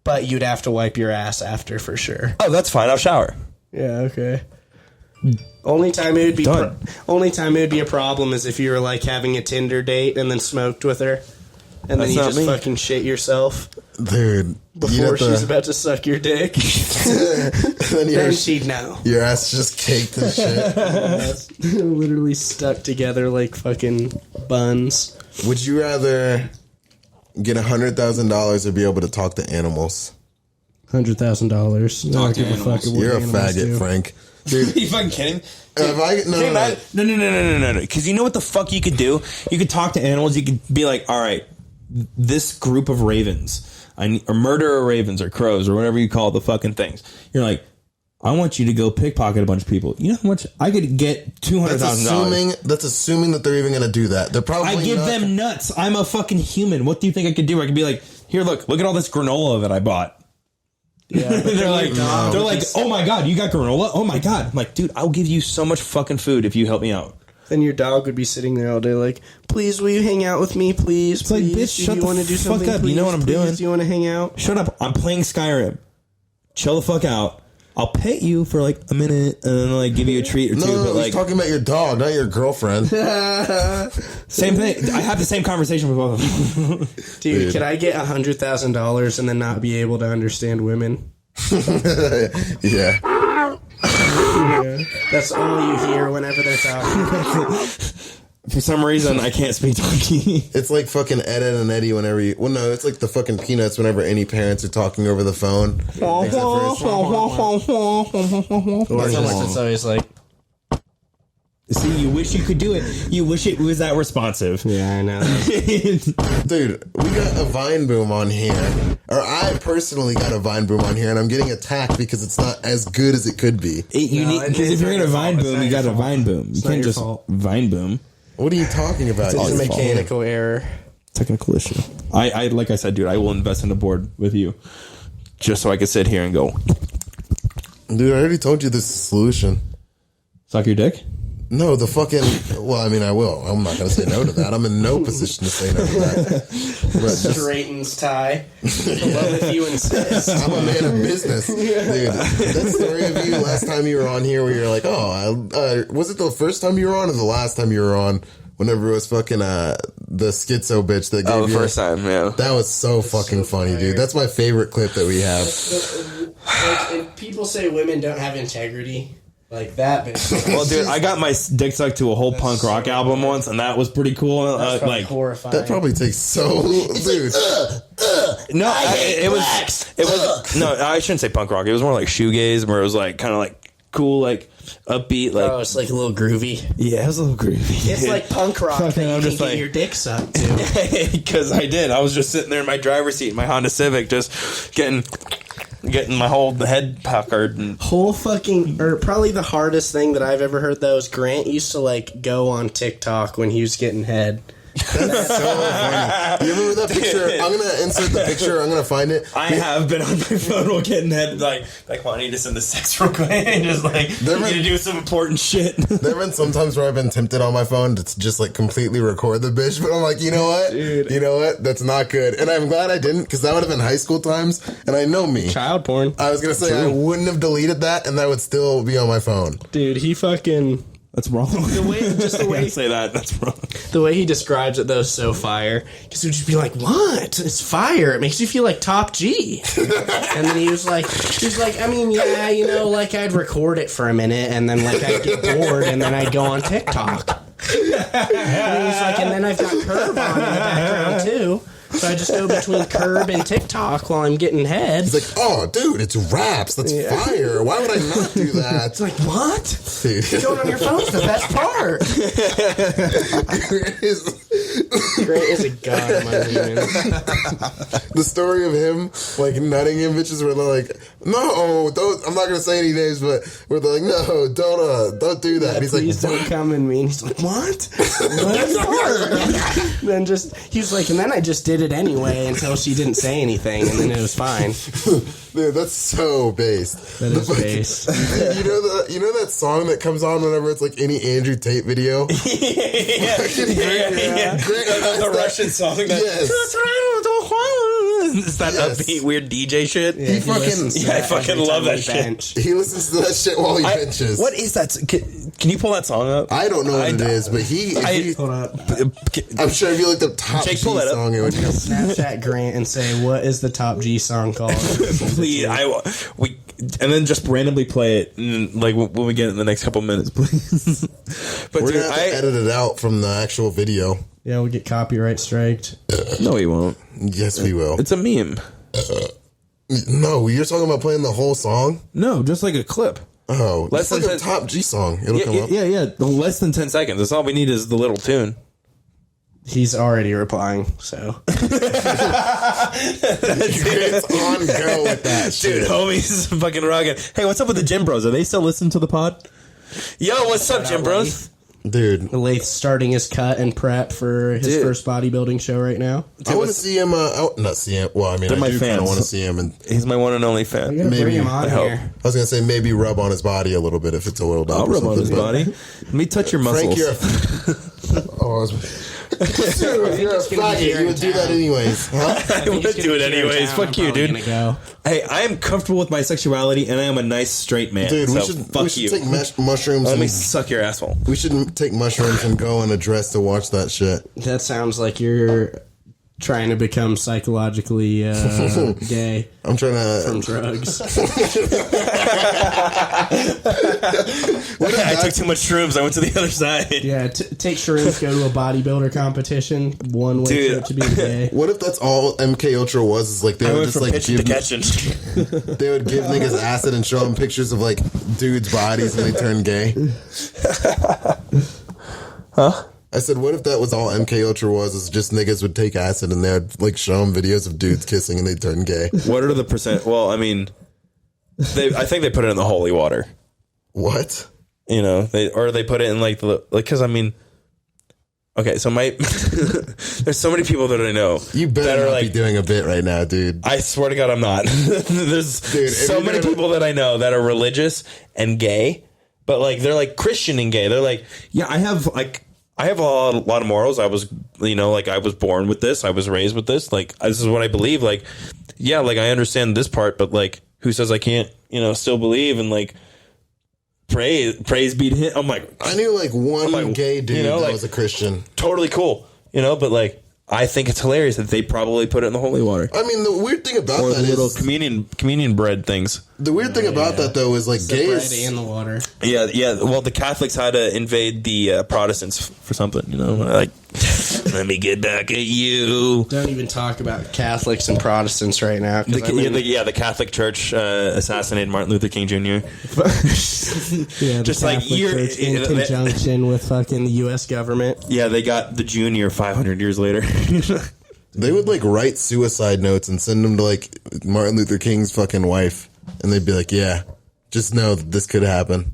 but you'd have to wipe your ass after for sure. Oh, that's fine. I'll shower. Yeah, okay. Only time it would be Done. only time it would be a problem is if you were like having a Tinder date and then smoked with her, and then That's you not just me. fucking shit yourself Dude. before she's about to suck your dick. then Then she'd know. your ass just caked and shit. That's literally stuck together like fucking buns. Would you rather get $100,000 or be able to talk to animals? $100,000. Talk to animals. You're a faggot, Frank. Dude, Are you fucking kidding? no. No. Because you know what the fuck you could do? You could talk to animals. You could be like, all right, this group of ravens, or murderer ravens or crows or whatever you call the fucking things. You're like, I want you to go pickpocket a bunch of people. You know how much I could get? $200,000. That's assuming that they're even going to do that. They're probably I give not. them nuts. I'm a fucking human. What do you think I could do? I could be like, here, look at all this granola that I bought. Yeah, they're like, oh my god, you got granola? Oh my god! I'm like, dude, I'll give you so much fucking food if you help me out. Then your dog would be sitting there all day like, please, will you hang out with me, please? It's like, please? bitch, Do shut you the want to do fuck something? up. Please? You know what I'm Please? doing. Do you want to hang out? Shut up. I'm playing Skyrim. Chill the fuck out. I'll pet you for like a minute and then like give you a treat or two. No, but like he's talking about your dog, not your girlfriend. same thing. I have the same conversation with both of them. Dude, could I get $100,000 and then not be able to understand women? Yeah. That's all you hear whenever they're talking. For some reason, I can't speak donkey. It's like fucking Ed, Ed and Eddie whenever you... Well, no, it's like the fucking Peanuts whenever any parents are talking over the phone. It's always like, See, you wish you could do it. You wish it was that responsive. yeah, I know. Dude, we got a Vine Boom on here. Or I personally got a Vine Boom on here, and I'm getting attacked because it's not as good as it could be. Because if you're in a Vine Boom, you got a Vine Boom. You can't just Vine Boom. What are you talking about? It's a You- mechanical error. Technical issue. I like I said, dude, I will invest in a board with you. Just so I can sit here and go, Dude, I already told you this solution. suck your dick? No, the fucking... Well, I mean, I will. I'm not going to say no to that. I'm in no position to say no to that. But just, Straightens tie. Love if you insist. I'm a man of business. Dude, that story of you last time you were on here where you're like, was it the first time you were on or the last time you were on? Whenever it was fucking the schizo bitch that gave you... time, yeah. That was so fucking funny, dude. That's my favorite clip that we have. If people say women don't have integrity, like that bitch. Well, dude, I got my dick sucked to a whole punk rock album once, and that was pretty cool. That's probably Like, horrifying. That probably takes so... Dude. no, it was no, I shouldn't say punk rock. It was more like shoegaze, where it was like kind of like cool, like upbeat, like Oh, it's like a little groovy. yeah, it was a little groovy. It's like punk rock that Fucking, you I'm can just get like- your dick sucked to. Because I did. I was just sitting there in my driver's seat in my Honda Civic, just getting my whole head puckered. And Whole fucking, or probably the hardest thing that I've ever heard though is Grant used to like go on TikTok when he was getting head. That's so funny. You remember that picture? I'm going to insert the picture. I'm going to find it. I have been on my phone while getting head, like, well, I need to send the sex real quick and just like need to do some important shit. There have been some times where I've been tempted on my phone to just like completely record the bitch, but I'm like, you know what? Dude. You know what? That's not good. And I'm glad I didn't, because that would have been high school times, and I know me. Child porn. I was going to say I wouldn't have deleted that, and that would still be on my phone. Dude, he fucking... That's wrong. The way Can't say that. That's wrong. The way he describes it, though, is so fire. Because he would just be like, what? It's fire. It makes you feel like Top G. And then he was like, I mean, yeah, you know, like, I'd record it for a minute, and then, like, I'd get bored, and then I'd go on TikTok. And he was like, and then I've got Curb on in the background, too. So I just go between Curb and TikTok while I'm getting head. He's like, oh, dude, it's raps. That's fire. Why would I not do that? It's like, what? Dude. Going on your phone's the best part. Grant is a god among humans. The story of him, like, nutting him, bitches where they're like, no, don't, I'm not going to say any names, but where they're like, no, don't do that. And he's Please like, don't come and me. And he's like, what? Then he was like, and then I just did it anyway until she didn't say anything, and then it was fine. dude, that's so based. That is based. You know that song that comes on whenever it's like any Andrew Tate video? The Russian song. Yes. It's that Yes. upbeat, weird DJ shit. He fucking, I fucking love that shit. he listens to that shit while he benches. What is that? Can you pull that song up? I don't know what it is, but Hold up. I'm sure if you looked up Top Jake, G pull that up. song, it would come. Snapchat Grant and say, what is the Top G song called? Please, and then just randomly play it, like when we get in the next couple minutes, please. But We're dude, going to have to edit it out from the actual video. Yeah, we'll get copyright striked. no, he won't. Yes, we will. It's a meme. No, you're talking about playing the whole song? No, just like a clip. Oh, Less it's than like a 10 Top G song. It'll come up. Yeah. Less than 10 seconds. That's all we need is the little tune. He's already replying, so. It's on go with that shit. Dude, homies fucking rocking. Hey, what's up with the Gym Bros? Are they still listening to the pod? Yo, what's up, Gym Bros? Dude, Lath's starting his cut and prep for his first bodybuilding show right now. I want to see him. Not see him. Well, I mean, They're I my do kind of fans. want to see him, and He's my one and only I fan. gotta Maybe. bring him on I hope. here. I was gonna say maybe rub on his body a little bit if it's a little. I'll rub on his body. Let me touch your muscles. Frank, you're you're a faggot. You would do that anyways. Huh? I would do it anyways. Fuck you, dude. Hey, I am comfortable with my sexuality, and I am a nice straight man. Dude, so we should fuck you. take mushrooms. Let me And, suck your asshole. we should take mushrooms and go in a dress to watch that shit. That sounds like you're trying to become psychologically gay I'm trying from to. drugs. I took too much shrooms. I went to the other side. Yeah, take shrooms, go to a bodybuilder competition. One way Dude. trip to being gay. What if that's all MK Ultra was? Is like they I would went just from like pitching to give catching. they would give niggas acid and show them pictures of like dudes' bodies and they turn gay. Huh? I said, what if that was all MK Ultra was? Is just niggas would take acid and they'd like show them videos of dudes kissing and they turn gay. What are the percent? Well, I mean, I think they put it in the holy water. What? You know, they put it in like because I mean, okay, so there's so many people that I know. You that better are not like, be doing a bit right now, dude. I swear to God, I'm not. There's Dude, if so you're many gonna- people that I know that are religious and gay, but like they're like Christian and gay. They're like, yeah, I have a lot of morals. I was, like I was born with this. I was raised with this. Like this is what I believe. Like, yeah, like I understand this part, but like, who says I can't, still believe and like praise be to him. I'm like, I knew like one gay dude that like, was a Christian. totally cool, but like. I think it's hilarious that they probably put it in the holy water. I mean, the weird thing about Or that the little is communion bread things. the weird thing about that though is like The gay bread is and the water. Yeah. Well, the Catholics had to invade the Protestants for something, like, let me get back at you. Don't even talk about Catholics and Protestants right now. The Catholic Church assassinated Martin Luther King Jr. Yeah, Just the like Catholic you're- Church in conjunction with fucking the U.S. government. Yeah, they got the junior 500 years later. they would like write suicide notes and send them to like Martin Luther King's fucking wife, and they'd be like, "Yeah, just know that this could happen."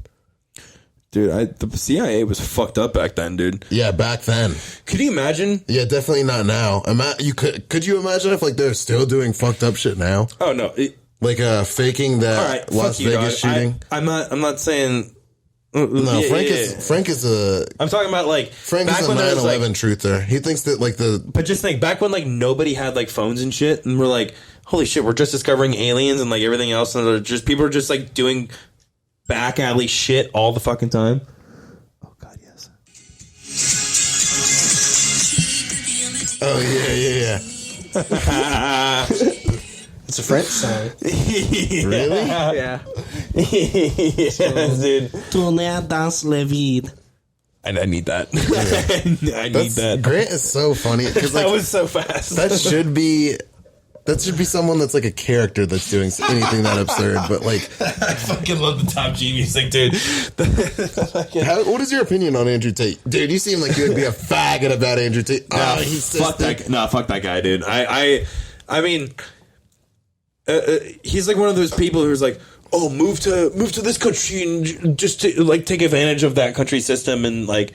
Dude, the CIA was fucked up back then, dude. Yeah, back then. Could you imagine? Yeah, definitely not now. You could you imagine if like they're still doing fucked up shit now, Oh no! like faking that All right, Las fuck you, Vegas dog. shooting? I'm not saying. No, Yeah, Frank yeah, is yeah. Frank is a I'm talking about like Frank back is a when there was, 9/11 like, truther. He thinks that like the But just think back when like nobody had like phones and shit, and we're like, holy shit, we're just discovering aliens and like everything else, and people are just like doing back alley shit all the fucking time. Oh God, yes. oh yeah. It's a French song. Really? Yeah. Yeah, dude. Tourner dans le vide. I need that. I need That's, that. Grant is so funny because That like was so fast. that should be someone that's like a character that's doing anything that absurd. But like, I fucking love the Top G music, dude. what is your opinion on Andrew Tate, dude? You seem like you would be a faggot about Andrew Tate. He's fuck that guy, dude. I mean, he's like one of those people who's like, oh, move to this country and just to, like take advantage of that country system and like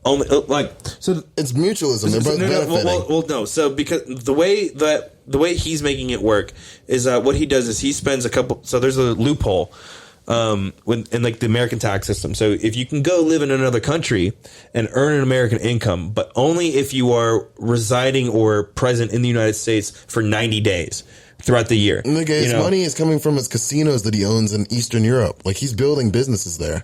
only like so. It's mutualism. They're both benefiting. Well, no. So because the way he's making it work is what he does is he spends a couple. So there's a loophole in like the American tax system. So if you can go live in another country and earn an American income, but only if you are residing or present in the United States for 90 days throughout the year. Nigga, his money is coming from his casinos that he owns in Eastern Europe. Like he's building businesses there.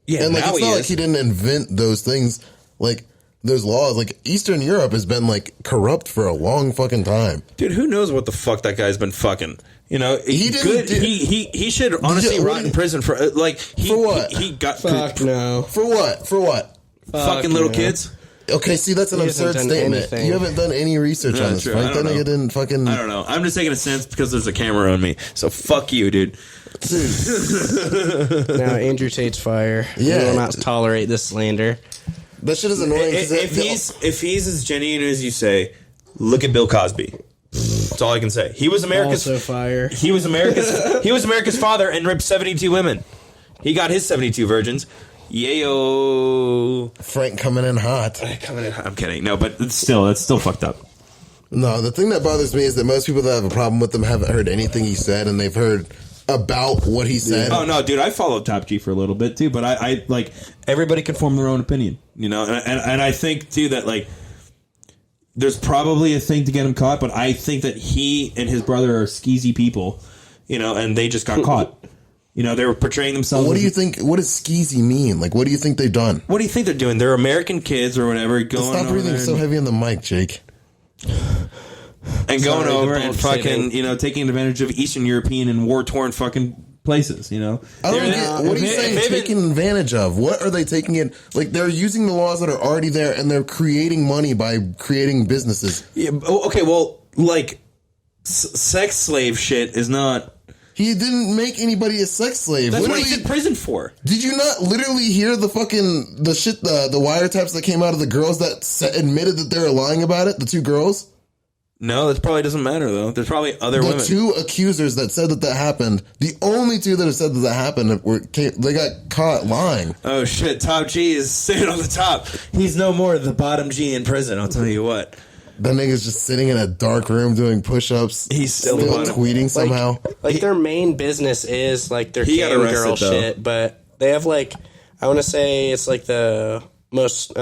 Yeah, And like now it's he not is. like he didn't invent those things. Like those laws. Like Eastern Europe has been like corrupt for a long fucking time. Dude, who knows what the fuck that guy's been fucking? He didn't do- he should honestly Yeah, what rot did in he- prison for like For what? He got Fuck no. For what? For what? fucking little no. kids. Okay, see, that's an He hasn't absurd done statement. anything. You haven't done any research Yeah, on this, true. Frank. I That don't nigga know. didn't fucking. I don't know. I'm just taking a sense because there's a camera on me. So fuck you, dude. Dude, Now Andrew Tate's fire. Yeah. We will not tolerate this slander. that shit is annoying. 'cause If he's as genuine as you say, look at Bill Cosby. That's all I can say. He was America's Also fire. He was America's father and raped 72 women. He got his 72 virgins. Yayo. Frank coming in hot. I'm kidding. No, but it's still fucked up. No, the thing that bothers me is that most people that have a problem with him haven't heard anything he said, and they've heard about what he said. Oh no, dude, I followed Top G for a little bit too, but I like everybody can form their own opinion, you know, and I think too that like there's probably a thing to get him caught, but I think that he and his brother are skeezy people, you know, and they just got caught. You know, they were portraying themselves. What do you think? What does skeezy mean? Like, what do you think they've done? What do you think they're doing? They're American kids or whatever going. Stop breathing so heavy on the mic, Jake. And going over and fucking, you know, taking advantage of Eastern European and war-torn fucking places, you know. I don't get, what are you saying taking advantage of? What are they taking it? Like, they're using the laws that are already there, and they're creating money by creating businesses. Yeah, okay, well, like, sex slave shit is not... He didn't make anybody a sex slave. That's what he's in prison for. Did you not literally hear the fucking, the shit, the wiretaps that came out of the girls that admitted that they were lying about it? The two girls? No, that probably doesn't matter, though. There's probably other women. The two accusers that said that happened, the only two that have said that happened, they got caught lying. Oh, shit. Top G is sitting on the top. He's no more the bottom G in prison, I'll tell you what. That nigga's just sitting in a dark room doing push-ups. He's still tweeting somehow. Like their main business is like their cam girl shit, but they have like, I want to say it's like the most...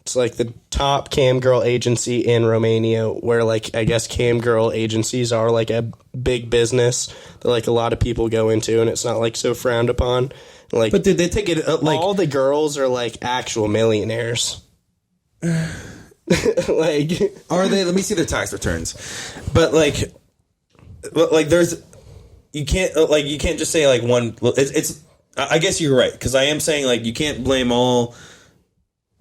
it's like the top cam girl agency in Romania, where like I guess cam girl agencies are like a big business that like a lot of people go into, and it's not like so frowned upon. Like, but did they take it like all the girls are like actual millionaires? Like, are they? Let me see their tax returns. But like there's you can't just say like one. It's I guess you're right, because I am saying like you can't blame all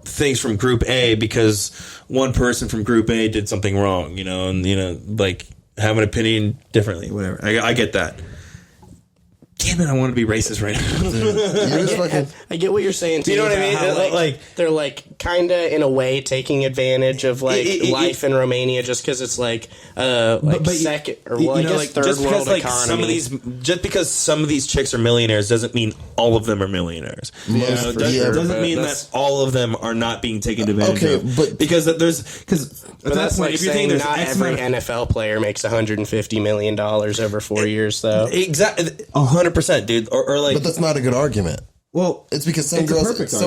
things from Group A because one person from Group A did something wrong, you know, and, you know, like, have an opinion differently, whatever. I get that. Damn it, I want to be racist right now. I get what you're saying, too. You know what I mean? How, like, they're, like, kind of, in a way, taking advantage of, like, life in Romania just because it's, like, second, or, well, I guess third just world because, like, economy. just because some of these chicks are millionaires doesn't mean all of them are millionaires. It doesn't mean that all of them are not being taken advantage of. But because there's... But that's like saying not every NFL player makes $150 million over 4 years, though. Exactly. 100%, dude. Or like... But that's not a good argument. Well, it's because some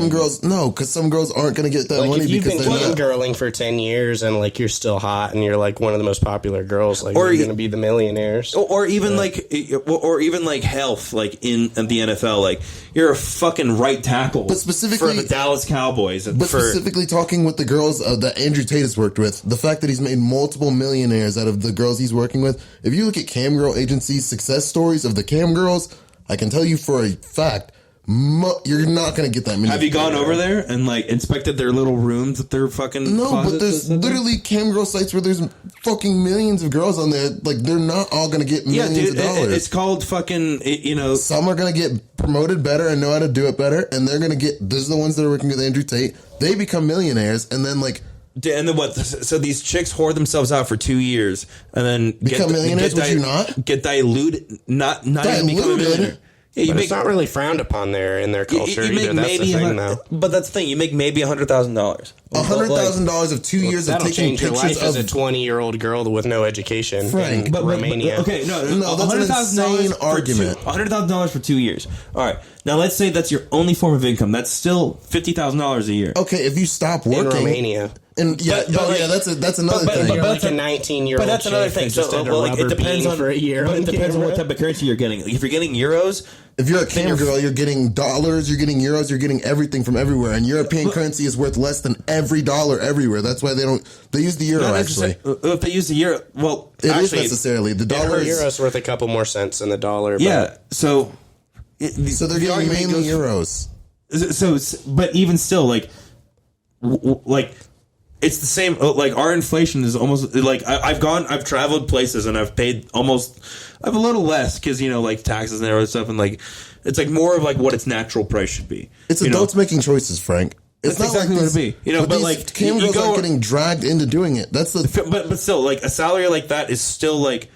girls aren't going to get that money because they're not. If you've been girling for 10 years and like you're still hot and you're like one of the most popular girls, like you're going to be the millionaires. Or even like health, like in the NFL, like you're a fucking right tackle. But specifically for the Dallas Cowboys. Specifically talking with the girls that Andrew Tate has worked with, the fact that he's made multiple millionaires out of the girls he's working with. If you look at cam girl agencies' success stories of the cam girls, I can tell you for a fact. You're not going to get that many. Have you gone over there and like inspected their little rooms that they're fucking? No, but there's literally cam girl sites where there's fucking millions of girls on there. Like they're not all going to get millions of dollars. It's called fucking. You know, some are going to get promoted better and know how to do it better, and they're going to get. These are the ones that are working with Andrew Tate. They become millionaires, and then like. And then what? So these chicks whore themselves out for 2 years, and then become millionaires. Would you not get diluted? Not even become a millionaire. Yeah, it's not really frowned upon there in their culture. That's the thing, though. But that's the thing. You make maybe $100,000. $100,000 of 2 years of taking change your life as a 20-year-old girl with no education in Romania. Okay, no, that's an insane argument. $100,000 for 2 years. All right. Now let's say that's your only form of income. That's still $50,000 a year. Okay, if you stop working in Romania. That's another thing. You're like a 19-year-old. But that's another thing. So it depends on for a year. But it depends on what type of currency you're getting. If you're getting euros, if you're a cam girl, you're getting dollars, you're getting euros, you're getting everything from everywhere. And European currency is worth less than every dollar everywhere. That's why they use the euro. Actually, if they use the euro, well, it is necessarily the dollar. The euro's worth a couple more cents than the dollar. Yeah. So they're getting mainly euros. So, but even still, like. It's the same. Like our inflation is almost like I've traveled places and I've paid almost. I have a little less because like taxes and other stuff, and like it's like more of like what its natural price should be. It's adults making choices, Frank. It's That's not exactly like what it be. but like cam girls aren't getting dragged into doing it. That's the. But still, like a salary like that is still like.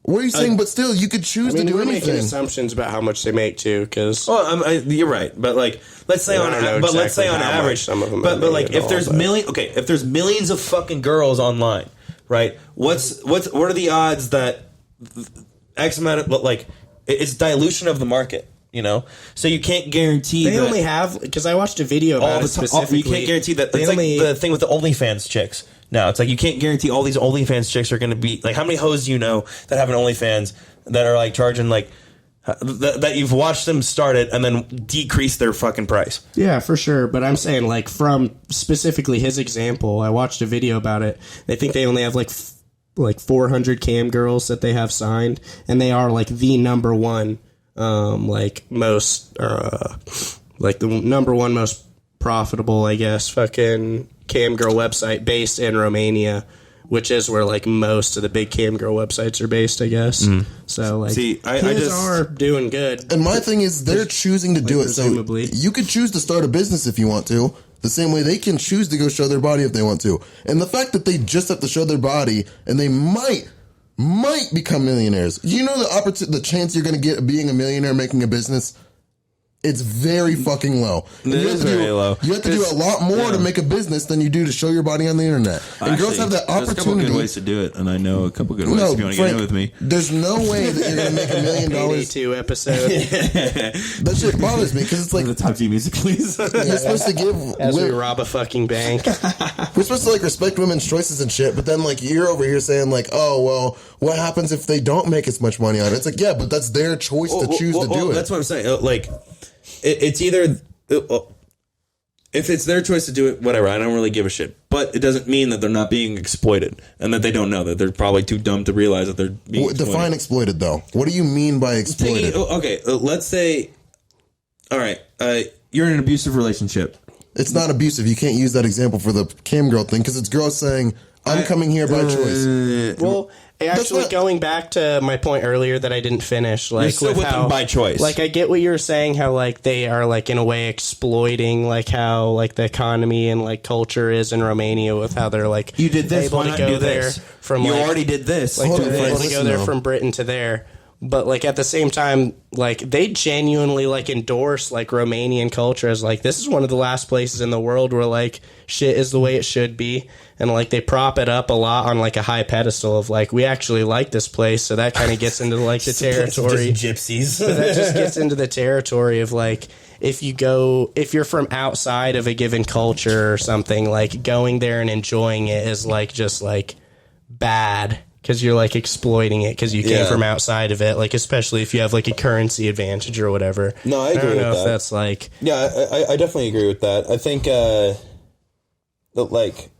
What are you saying? But still, you could choose to do we're making anything. assumptions about how much they make too, because You're right, but like, let's say I don't know exactly how much average, some of them but are like, made if there's at all, if there's millions of fucking girls online, right? What are the odds that X amount of like it's dilution of the market? You know, so you can't guarantee. they that only have, because I watched a video about all the it specifically. You can't guarantee that. They It's only, like the thing with the OnlyFans chicks. Now it's like you can't guarantee all these OnlyFans chicks are going to be like, how many hoes do you know that have an OnlyFans that are like charging like that you've watched them start it and then decrease their fucking price. yeah, for sure. But I'm saying, like, from specifically his example, I watched a video about it. They think they only have like 400 cam girls that they have signed, and they are like the number one, like most, like the number one most profitable, I guess, fucking cam girl website based in Romania, which is where like most of the big cam girl websites are based, I guess. So like, See, I his just are doing good. And my thing is, they're choosing to do it. So presumably. you could choose to start a business if you want to. The same way they can choose to go show their body if they want to. And the fact that they just have to show their body and they might become millionaires. You know the chance you're going to get of being a millionaire making a business? It's very fucking low. And It is very low. You have to do a lot more to make a business than you do to show your body on the internet. And girls have that There's a couple opportunity. good ways to do it, and I know a couple good ways if you want to get in with me. There's no way that you're going to make $1 million. 82 episode. That shit bothers me because it's like The top G music, please. you're supposed to give As we women, rob a fucking bank. we're supposed to like respect women's choices and shit, but then like you're over here saying like, oh well, what happens if they don't make as much money on it? It's like, yeah, but that's their choice to choose to do it. That's what I'm saying. Like, it's either if it's their choice to do it, whatever. I don't really give a shit. But it doesn't mean that they're not being exploited and that they don't know that they're probably too dumb to realize that they're being exploited. Define exploited though. What do you mean by exploited? Okay, let's say, all right, You're in an abusive relationship. It's not abusive. You can't use that example for the cam girl thing because it's girls saying, I'm coming here by choice. Well, actually, not- going back to my point earlier that I didn't finish, like, You're still with them by choice. Like, I get what you were saying, how like they are like in a way exploiting like how like the economy and like culture is in Romania with how they're like You did this, able why to not go do there this? from You like, already did this. like Hold they're on, able Frank, to go listen, there though. from Britain to there. But like at the same time, like they genuinely like endorse like Romanian culture as like this is one of the last places in the world where like shit is the way it should be, and like they prop it up a lot on like a high pedestal of like we actually like this place, so that kind of gets into like the territory. Just gypsies. That just gets into the territory of like if you're from outside of a given culture or something, like going there and enjoying it is like just like bad. Because you're like exploiting it because you came from outside of it, like especially if you have like a currency advantage or whatever. No, I agree don't with know if that. that's like yeah, I definitely agree with that. I think that like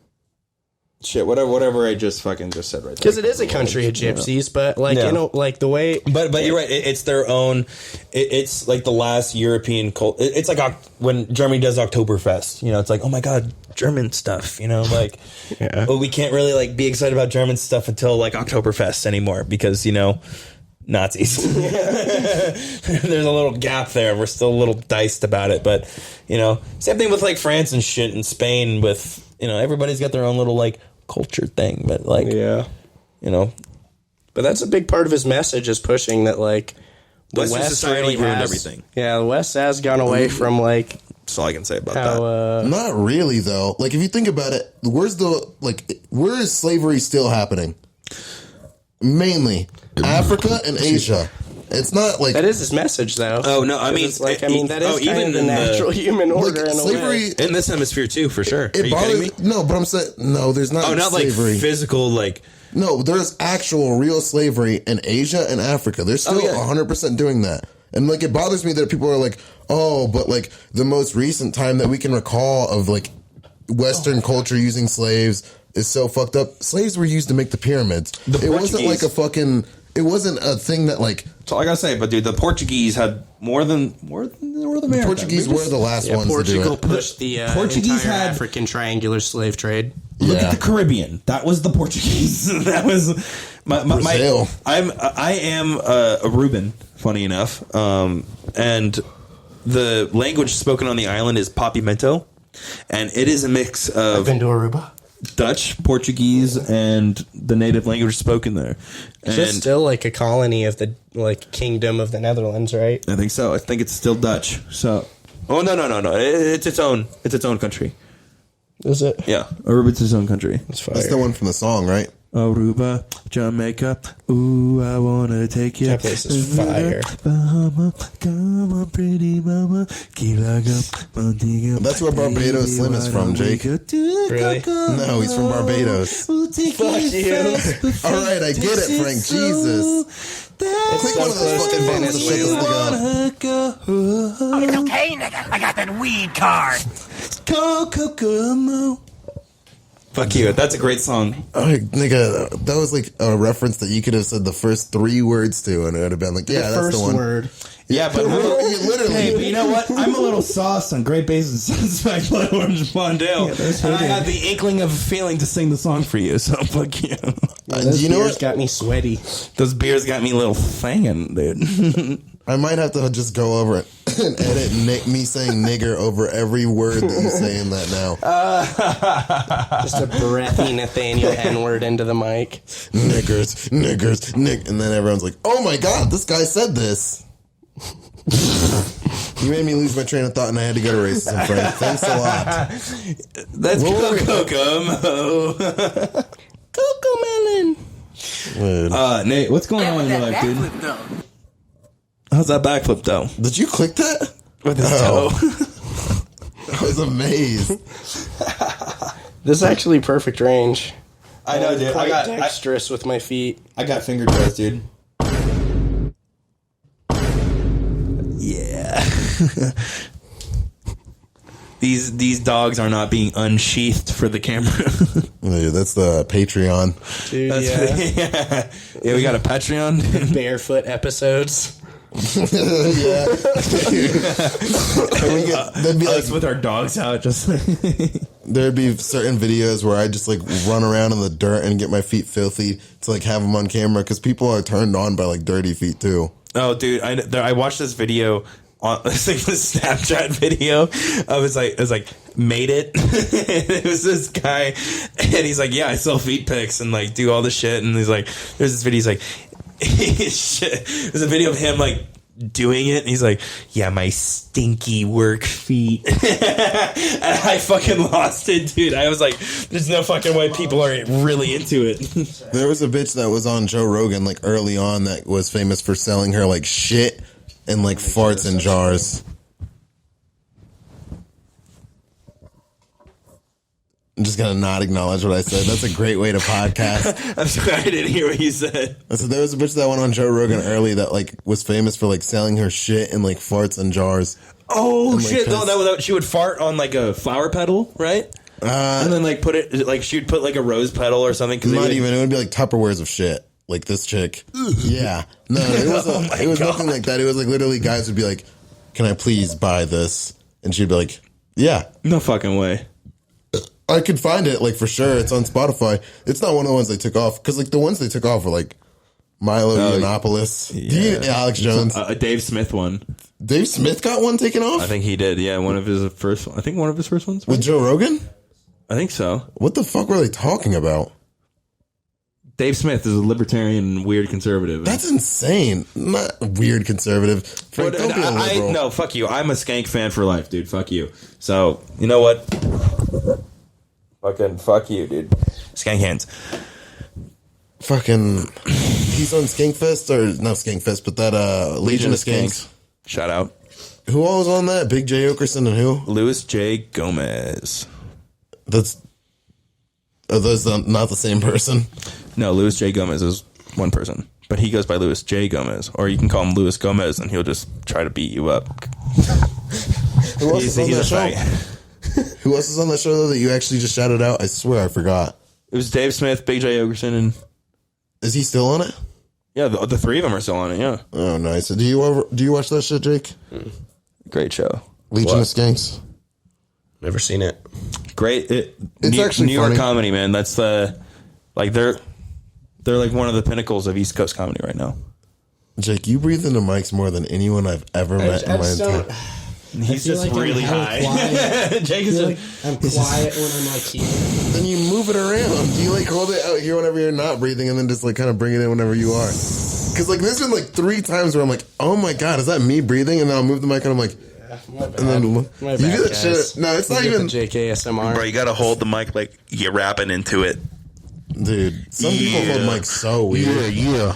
shit, whatever I just fucking just said right there. because it is a country of gypsies, but like you know, like the way. But you're right. It's their own. It's like the last European cult. It's like when Germany does Oktoberfest. You know, it's like, oh my god, German stuff. You know, like well, we can't really like be excited about German stuff until like Oktoberfest anymore because you know Nazis. There's a little gap there. We're still a little diced about it, but you know, same thing with like France and shit and Spain. With you know, everybody's got their own little like culture thing, but like you know. But that's a big part of his message is pushing that like the Western West society really ruined has everything. Yeah, the West has gone away from like That's all I can say about how that. Not really though. Like if you think about it, where is slavery still happening? Mainly Africa and Asia. It's not like that is his message though. Oh no, I mean, it's like that is kind of the in natural human order in a slavery. way. in this hemisphere too, for sure. Are It you kidding me? bothers no, but I'm saying no. There's not. Oh, not slavery. like physical, like No, there's actual real slavery in Asia and Africa. They're still 100% doing that. And like it bothers me that people are like, "Oh, but like the most recent time that we can recall of like Western culture using slaves is so fucked up." Slaves were used to make the pyramids. It wasn't like a fucking it wasn't a thing that like That's all I gotta say. But dude, the Portuguese had more than the Portuguese were the last ones Portugal to do it. pushed the Portuguese entire had- African triangular slave trade. Look Yeah. at the Caribbean. That was the Portuguese. That was my Brazil. I am a Reuben, funny enough, and the language spoken on the island is Papiamento, and it is a mix I've of been to Aruba. Dutch, Portuguese, and the native language spoken there. It's just still like a colony of the like Kingdom of the Netherlands, right? I think so. I think it's still Dutch. So, oh no, it's its own country. Is it? Yeah, Aruba's its own country. It's fire. That's the one from the song, right? Aruba, Jamaica. Ooh, I wanna take you. That place is fire. Bahama, come on, pretty mama. That's where Barbados Slim is from, Jake. Really? No, he's from Barbados. Fuck you. All right, I get it, Frank. Jesus. Click one of those fucking buttons to shut this nigga up. Oh, it's okay, nigga. I got that weed card. Fuck you. That's a great song. Oh, nigga, that was like a reference that you could have said the first 3 words to, and it would have been like, yeah, that's the one. Word. Yeah, but Literally. Hey, but you know what? I'm a little sauced on Great Basin Suspect Blood Orange Blonde Ale. And I had the inkling of a feeling to sing the song for you, so fuck you. Those you know beers what? got me sweaty. those beers got me a little fangin', dude. I might have to just go over it and edit me saying nigger over every word that you say in that now. Just a breathy Nathaniel N-word into the mic. Niggers, and then everyone's like, oh my god, this guy said this. You made me lose my train of thought and I had to go to racism, Frank. Thanks a lot. That's Whoa. Coco. Coco melon. Dude. Nate, what's going on in your life, dude? How's that backflip, though? Did you click that? With his Oh. toe. I was amazed. This is actually perfect range. I know, dude. Quite dexterous with my feet. I got finger toes, dude. Yeah. These dogs are not being unsheathed for the camera. Dude, that's the Patreon. Dude, Yeah, we got a Patreon. Barefoot episodes. Yeah. There'd be like, Us with our dogs out, just there'd be certain videos where I just like run around in the dirt and get my feet filthy to like have them on camera because people are turned on by like dirty feet too. Oh, dude, I watched this video on it's like a Snapchat video. It was like made it. It was this guy, and he's like, yeah, I sell feet pics and like do all this shit. And he's like, there's this video. He's like, shit. There's a video of him like doing it, and he's like, yeah, my stinky work feet. And I fucking lost it, dude. I was like, there's no fucking way people are really into it. There was a bitch that was on Joe Rogan like early on that was famous for selling her like shit and like farts in jars. I'm just gonna not acknowledge what I said. That's a great way to podcast. I'm sorry, I didn't hear what you said. So there was a bitch that went on Joe Rogan early that like was famous for like selling her shit and like farts in jars. Oh And, like, shit! No, piss. that was she would fart on like a flower petal, right? And then like put it like she'd put like a rose petal or something. Cause Not even. It would be like Tupperwares of shit. Like this chick. Yeah. No, it wasn't. It was nothing like that. It was like literally guys would be like, "Can I please buy this?" And she'd be like, "Yeah, no fucking way." I could find it. Like for sure, it's on Spotify. It's not one of the ones they took off because like the ones they took off were like Milo Yiannopoulos, Alex Jones, A Dave Smith one. Dave Smith got one taken off. I think he did. Yeah, one of his first. I think one of his first ones. With Joe Rogan. I think so. What the fuck were they talking about? Dave Smith is a libertarian and weird conservative. That's insane. Not weird conservative. Frank, don't be a liberal. No, fuck you. I'm a Skank fan for life, dude. Fuck you. So, you know what? Fucking fuck you, dude. Skank hands. Fucking, he's on Skankfest or not Skankfest, but that Legion of Skanks. Shout out. Who all was on that? Big J Okerson and who? Louis J. Gomez. Are those not the same person? No, Louis J. Gomez is one person, but he goes by Louis J. Gomez, or you can call him Louis Gomez, and he'll just try to beat you up. Who else is on that show? fag. Who else is on that show though that you actually just shouted out? I swear I forgot. It was Dave Smith, Big J. Okerson, and Is he still on it? yeah, the three of them are still on it. Yeah, Oh, nice. Do you watch that shit, Jake? great show. Legion of Skanks. Never seen it. Great. It's actually New York funny. comedy, man. That's the like they're like one of the pinnacles of East Coast comedy right now. Jake, you breathe into mics more than anyone I've ever met in my entire. He's feel just like I'm really hella high. quiet. Jake I is feel just, like I'm quiet when I'm like here. Then you move it around. You like hold it out here whenever you're not breathing, and then just like kind of bring it in whenever you are. Because like there's been like 3 times where I'm like, oh my god, is that me breathing? And then I'll move the mic and I'm like, My bad. and then My you bad, do that guys. shit. No, it's not You get even, the JKSMR. bro, you gotta hold the mic like you're rapping into it. dude. Some people hold mics so weird. Yeah.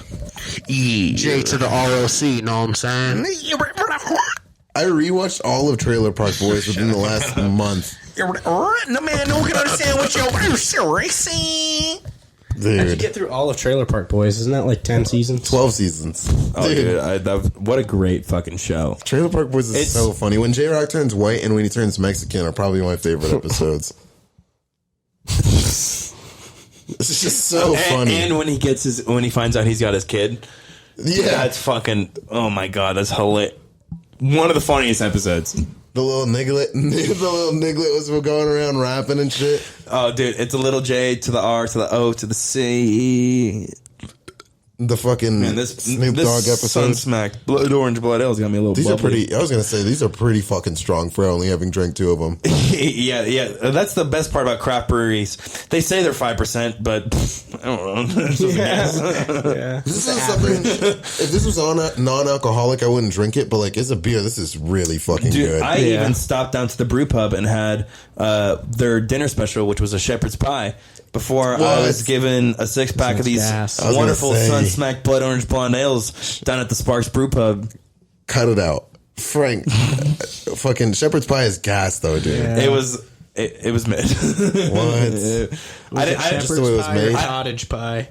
J to the ROC, know what I'm saying? I rewatched all of Trailer Park Boys within the last month. No man, no one can understand what you're saying. How'd you Dude, get through all of Trailer Park Boys? Isn't that like 10 seasons? 12 seasons. Oh, dude, what a great fucking show. Trailer Park Boys is It's- so funny. When J-Rock turns white and when he turns Mexican are probably my favorite episodes. It's just so funny. And when he finds out he's got his kid, yeah, that's fucking. Oh my god, that's hilarious. One of the funniest episodes. the little niglet was going around rapping and shit. Oh, dude, it's a little J to the R to the O to the C. The fucking Man, this Snoop Dogg episode. Sunsmack, Blood Orange, Blood L's got me a little. These are bubbly. pretty. I was gonna say these are pretty fucking strong for only having drank 2 of them. yeah. That's the best part about craft breweries. They say they're 5%, but I don't know. This is something. If this was on a non-alcoholic, I wouldn't drink it. But like, it's a beer. This is really fucking Dude, good. I even stopped down to the brew pub and had their dinner special, which was a shepherd's pie, before I was given a 6-pack of these gas. I was wonderful gonna say. Sunsmack Blood Orange Blonde Ales down at the Sparks Brew Pub. Cut it out, Frank. Fucking shepherd's pie is gas though, dude. It was mid. What? I didn't. just the way it was pie or made? cottage pie.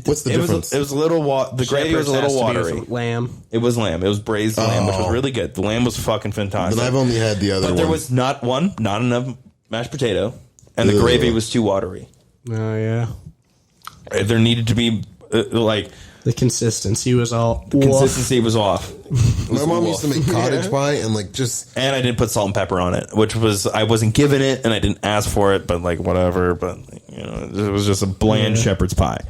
What's the difference? It was a little. The gravy was a little watery. Lamb. It was lamb. It was braised lamb, which was Oh. really good. The lamb was fucking fantastic. But I've only had the other But one. there was not enough mashed potato, and the Ugh. gravy was too watery. Oh, yeah. There needed to be The consistency was all... consistency was off. My mom used to make cottage pie and like just And I didn't put salt and pepper on it, which was I wasn't given it, and I didn't ask for it, but like whatever. But it was just a bland shepherd's pie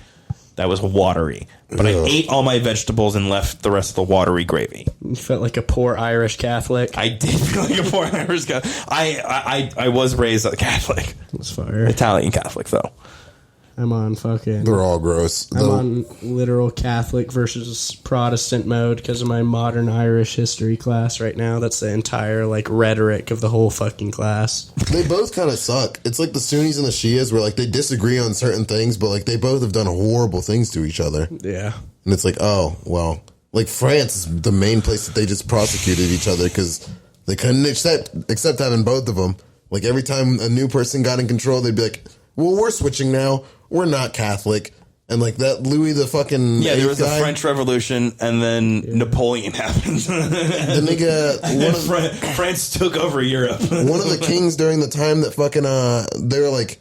that was watery. But I Ugh. ate all my vegetables and left the rest of the watery gravy. You felt like a poor Irish Catholic. I did feel like a poor Irish guy. I was raised a Catholic, That's fire. Italian Catholic though. I'm on fucking... they're all gross. I'm on literal Catholic versus Protestant mode because of my modern Irish history class right now. That's the entire like rhetoric of the whole fucking class. They both kind of suck. It's like the Sunnis and the Shias where like they disagree on certain things, but like they both have done horrible things to each other. Yeah. And it's like, oh, well, like France is the main place that they just prosecuted each other because they couldn't accept having both of them. Like every time a new person got in control, they'd be like, well, we're switching now. We're not Catholic. And like that Louis the fucking Yeah, there was guy, the French Revolution, and then Napoleon happened. the nigga, France took over Europe. one of the kings during the time that fucking they were like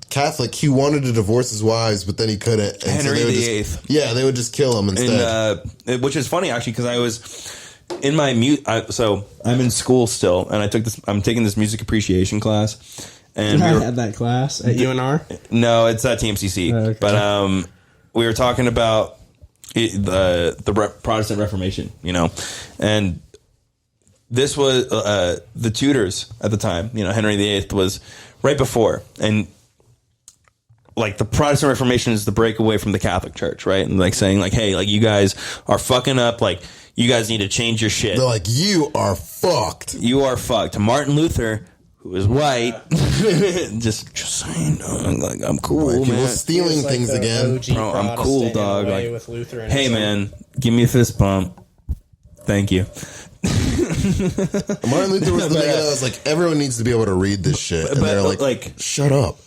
Catholic, he wanted to divorce his wives, but then he couldn't. And Henry they would VIII. yeah, they would just kill him instead. Which is funny actually, because I was in my so I'm in school still, and I'm taking this music appreciation class, and I had that class at UNR. no, it's at TMCC, Okay. but we were talking about the Protestant Reformation, and this was the Tudors at the time. Henry VIII was right before, and like the Protestant Reformation is the breakaway from the Catholic Church, right? And like saying like, hey, like you guys are fucking up, like you guys need to change your shit. They're like, you are fucked. You are fucked. Martin Luther, who is white, just saying, like I'm cool, Like, people man. stealing things again. Bro, I'm cool, dog. Like, with Lutheranism. hey, man, give me a fist bump. Thank you. Martin Luther was the nigga that was like, everyone needs to be able to read this shit. And but, they're like, like- shut up.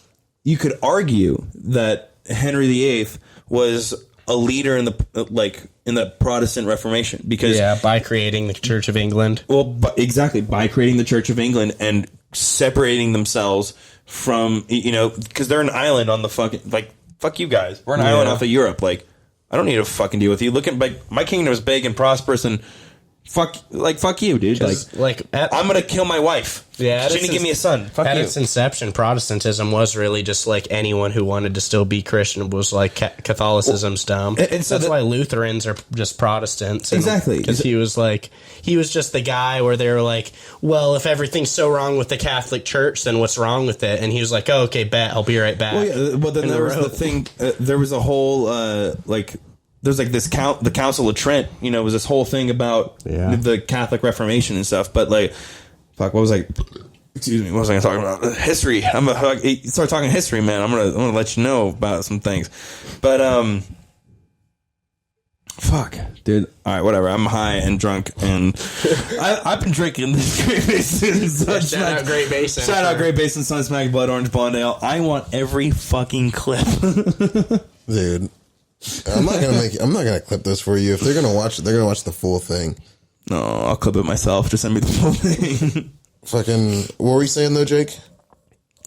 You could argue that Henry VIII was a leader in the Protestant Reformation because by creating the Church of England. Well, exactly, by creating the Church of England and separating themselves from, because they're an island on the fucking, like, fuck you guys. We're an island off of Europe. Like, I don't need to fucking deal with you. Look at, like, my kingdom is big and prosperous, and fuck you, dude. I'm gonna kill my wife. Yeah, she didn't give me a son. Fuck at you. its inception, Protestantism was really just like anyone who wanted to still be Christian was like Catholicism's dumb. And so that's why Lutherans are just Protestants. Exactly. Because he was just the guy where they were like, well, if everything's so wrong with the Catholic Church, then what's wrong with it? And he was like, oh, okay, bet, I'll be right back. Well, yeah, but then there was the thing. There was a whole there's like this the Council of Trent. You know, was this whole thing about the Catholic Reformation and stuff. But fuck, what was I? Excuse me, what was I talking about? History. You start talking history, man. I'm gonna let you know about some things. But fuck, dude. All right, whatever. I'm high and drunk, and I've been drinking this Great Basin. Shout out Great Basin. Shout out Great Basin, Sun Smack, Blood Orange, Blonde Ale. I want every fucking clip, dude. I'm not gonna clip this for you. If they're gonna watch it, they're gonna watch the full thing. No, I'll clip it myself. Just send me the full thing. Fucking, what were you saying though, Jake?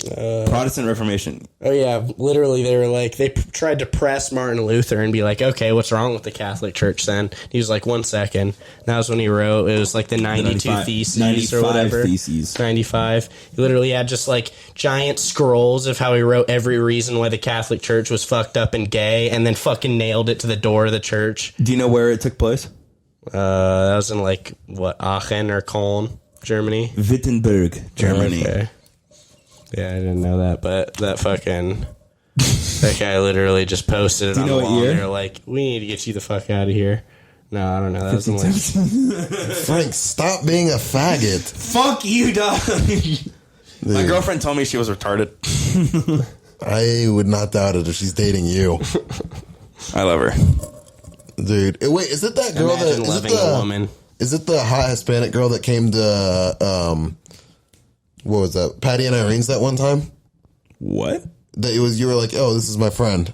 Protestant Reformation. Oh yeah, literally they were like they tried to press Martin Luther and be like, okay, what's wrong with the Catholic Church then? He was like, 1 second. And that was when he wrote, it was like the 92 Theses or whatever. 95. He literally had just like giant scrolls of how he wrote every reason why the Catholic Church was fucked up and gay, and then fucking nailed it to the door of the church. Do you know where it took place? That was in like Aachen or Köln, Germany. Wittenberg, Germany. Okay. Yeah, I didn't know that, but that fucking that guy literally just posted it on the wall. They're like, we need to get you the fuck out of here. No, I don't know. That was in like Frank, stop being a faggot. Fuck you, dog. My girlfriend told me she was retarded. I would not doubt it if she's dating you. I love her. Dude, wait, is it that girl Imagine loving a woman. Is it the hot Hispanic girl that came to what was that? Patty and Irene's that one time? What? That it was, you were like, oh, this is my friend.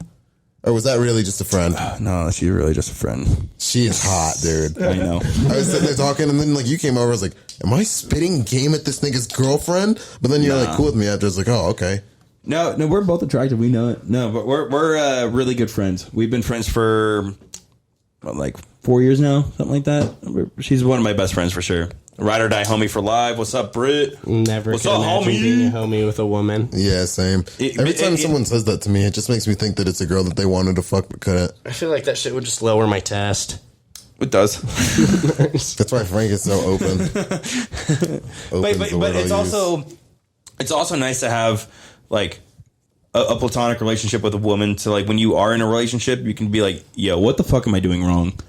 Or was that really just a friend? No, she's really just a friend. She is hot, dude. I know. I was sitting there talking, and then like you came over. I was like, am I spitting game at this nigga's girlfriend? But then you're like cool with me after. I was like, oh, okay. No, we're both attractive. We know it. No, but we're really good friends. We've been friends for like 4 years now, something like that. She's one of my best friends for sure. Ride or die homie for life. What's up, Britt? Never What's could up, imagine homie? being a homie with a woman. Yeah, same. Every time someone says that to me, it just makes me think that it's a girl that they wanted to fuck but couldn't. I feel like that shit would just lower my test. It does. That's why Frank is so open. But it's also nice to have like a platonic relationship with a woman. To like when you are in a relationship, you can be like, "Yo, what the fuck am I doing wrong?"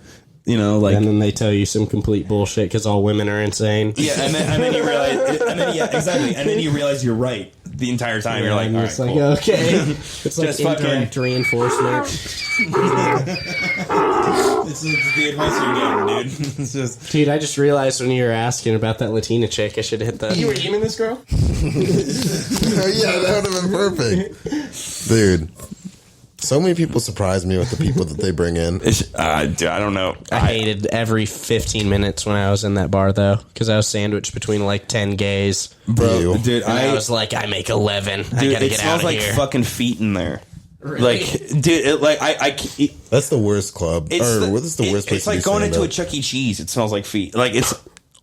You know, like, and then they tell you some complete bullshit because all women are insane. Yeah, and then you realize, exactly, and then you realize you're right the entire time. You're like, all right, it's like cool. Okay, it's like indirect reinforcement. This is the advice you're getting, dude. It's just, dude, I just realized when you were asking about that Latina chick, I should have hit the. You were aiming this girl? Yeah, that would have been perfect, dude. So many people surprise me with the people that they bring in. Dude, I don't know. I hated every 15 minutes when I was in that bar, though, because I was sandwiched between like 10 gays. Bro, dude, I was like, I make 11. Dude, I gotta get out of here. It smells like fucking feet in there. Really? Like, dude, that's the worst club. What is the worst place? It's like going into a Chuck E. Cheese. It smells like feet. Like it's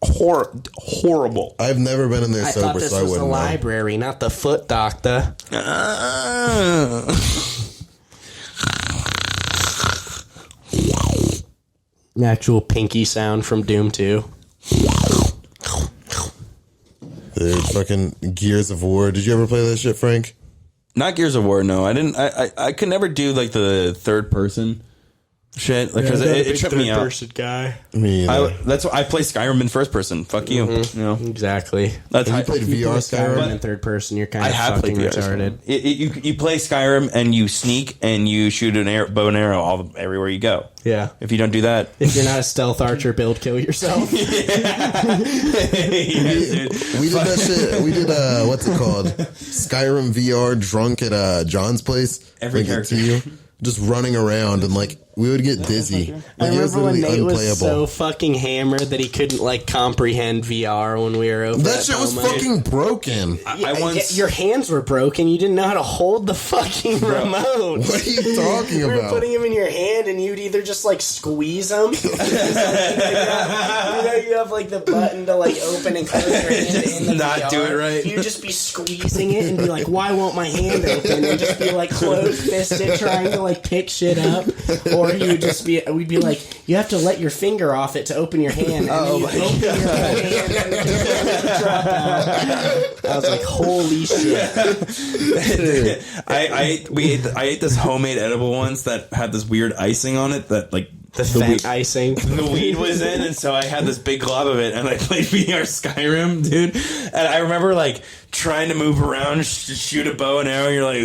horrible. I've never been in there sober, I thought this so I was wouldn't the know. library, not the foot doctor. Actual pinky sound from Doom 2. Dude, fucking Gears of War. Did you ever play that shit, Frank? Not Gears of War, no. I didn't. I could never do like the third person shit because it tripped me out. Person guy. Me either. That's why I play Skyrim in first person. Fuck you. Mm-hmm. You know exactly. That's how you played VR Skyrim in third person. You're kind I of have fucking played retarded. You play Skyrim and you sneak and you shoot an bow and arrow everywhere you go. Yeah. If you don't do that, if you're not a stealth archer, build kill yourself. We did that shit. We did what's it called? Skyrim VR drunk at John's place. Every character. Just running around and like We would get dizzy. I Like, it was remember when literally Nate was unplayable. so fucking hammered that he couldn't like comprehend VR when we were over. That at shit was home. fucking broken. I once Your hands were broken. You didn't know how to hold the fucking remote. What are you talking We were about? putting them in your hand, and you'd either just like squeeze them. You have like the button to like open and close your hand in the not VR. do it right. You'd just be squeezing it and be like, "Why won't my hand open?" And just be like closed fisted trying to like pick shit up, or you would just be. We'd be like, "You have to let your finger off it to open your hand." And then you open your hand and then drop out. I was like, "Holy shit!" I ate this homemade edible once that had this weird icing on it that like The fat icing. the weed was in, and so I had this big glob of it, and I played VR Skyrim, dude. And I remember like trying to move around, shoot a bow and arrow. And you're like,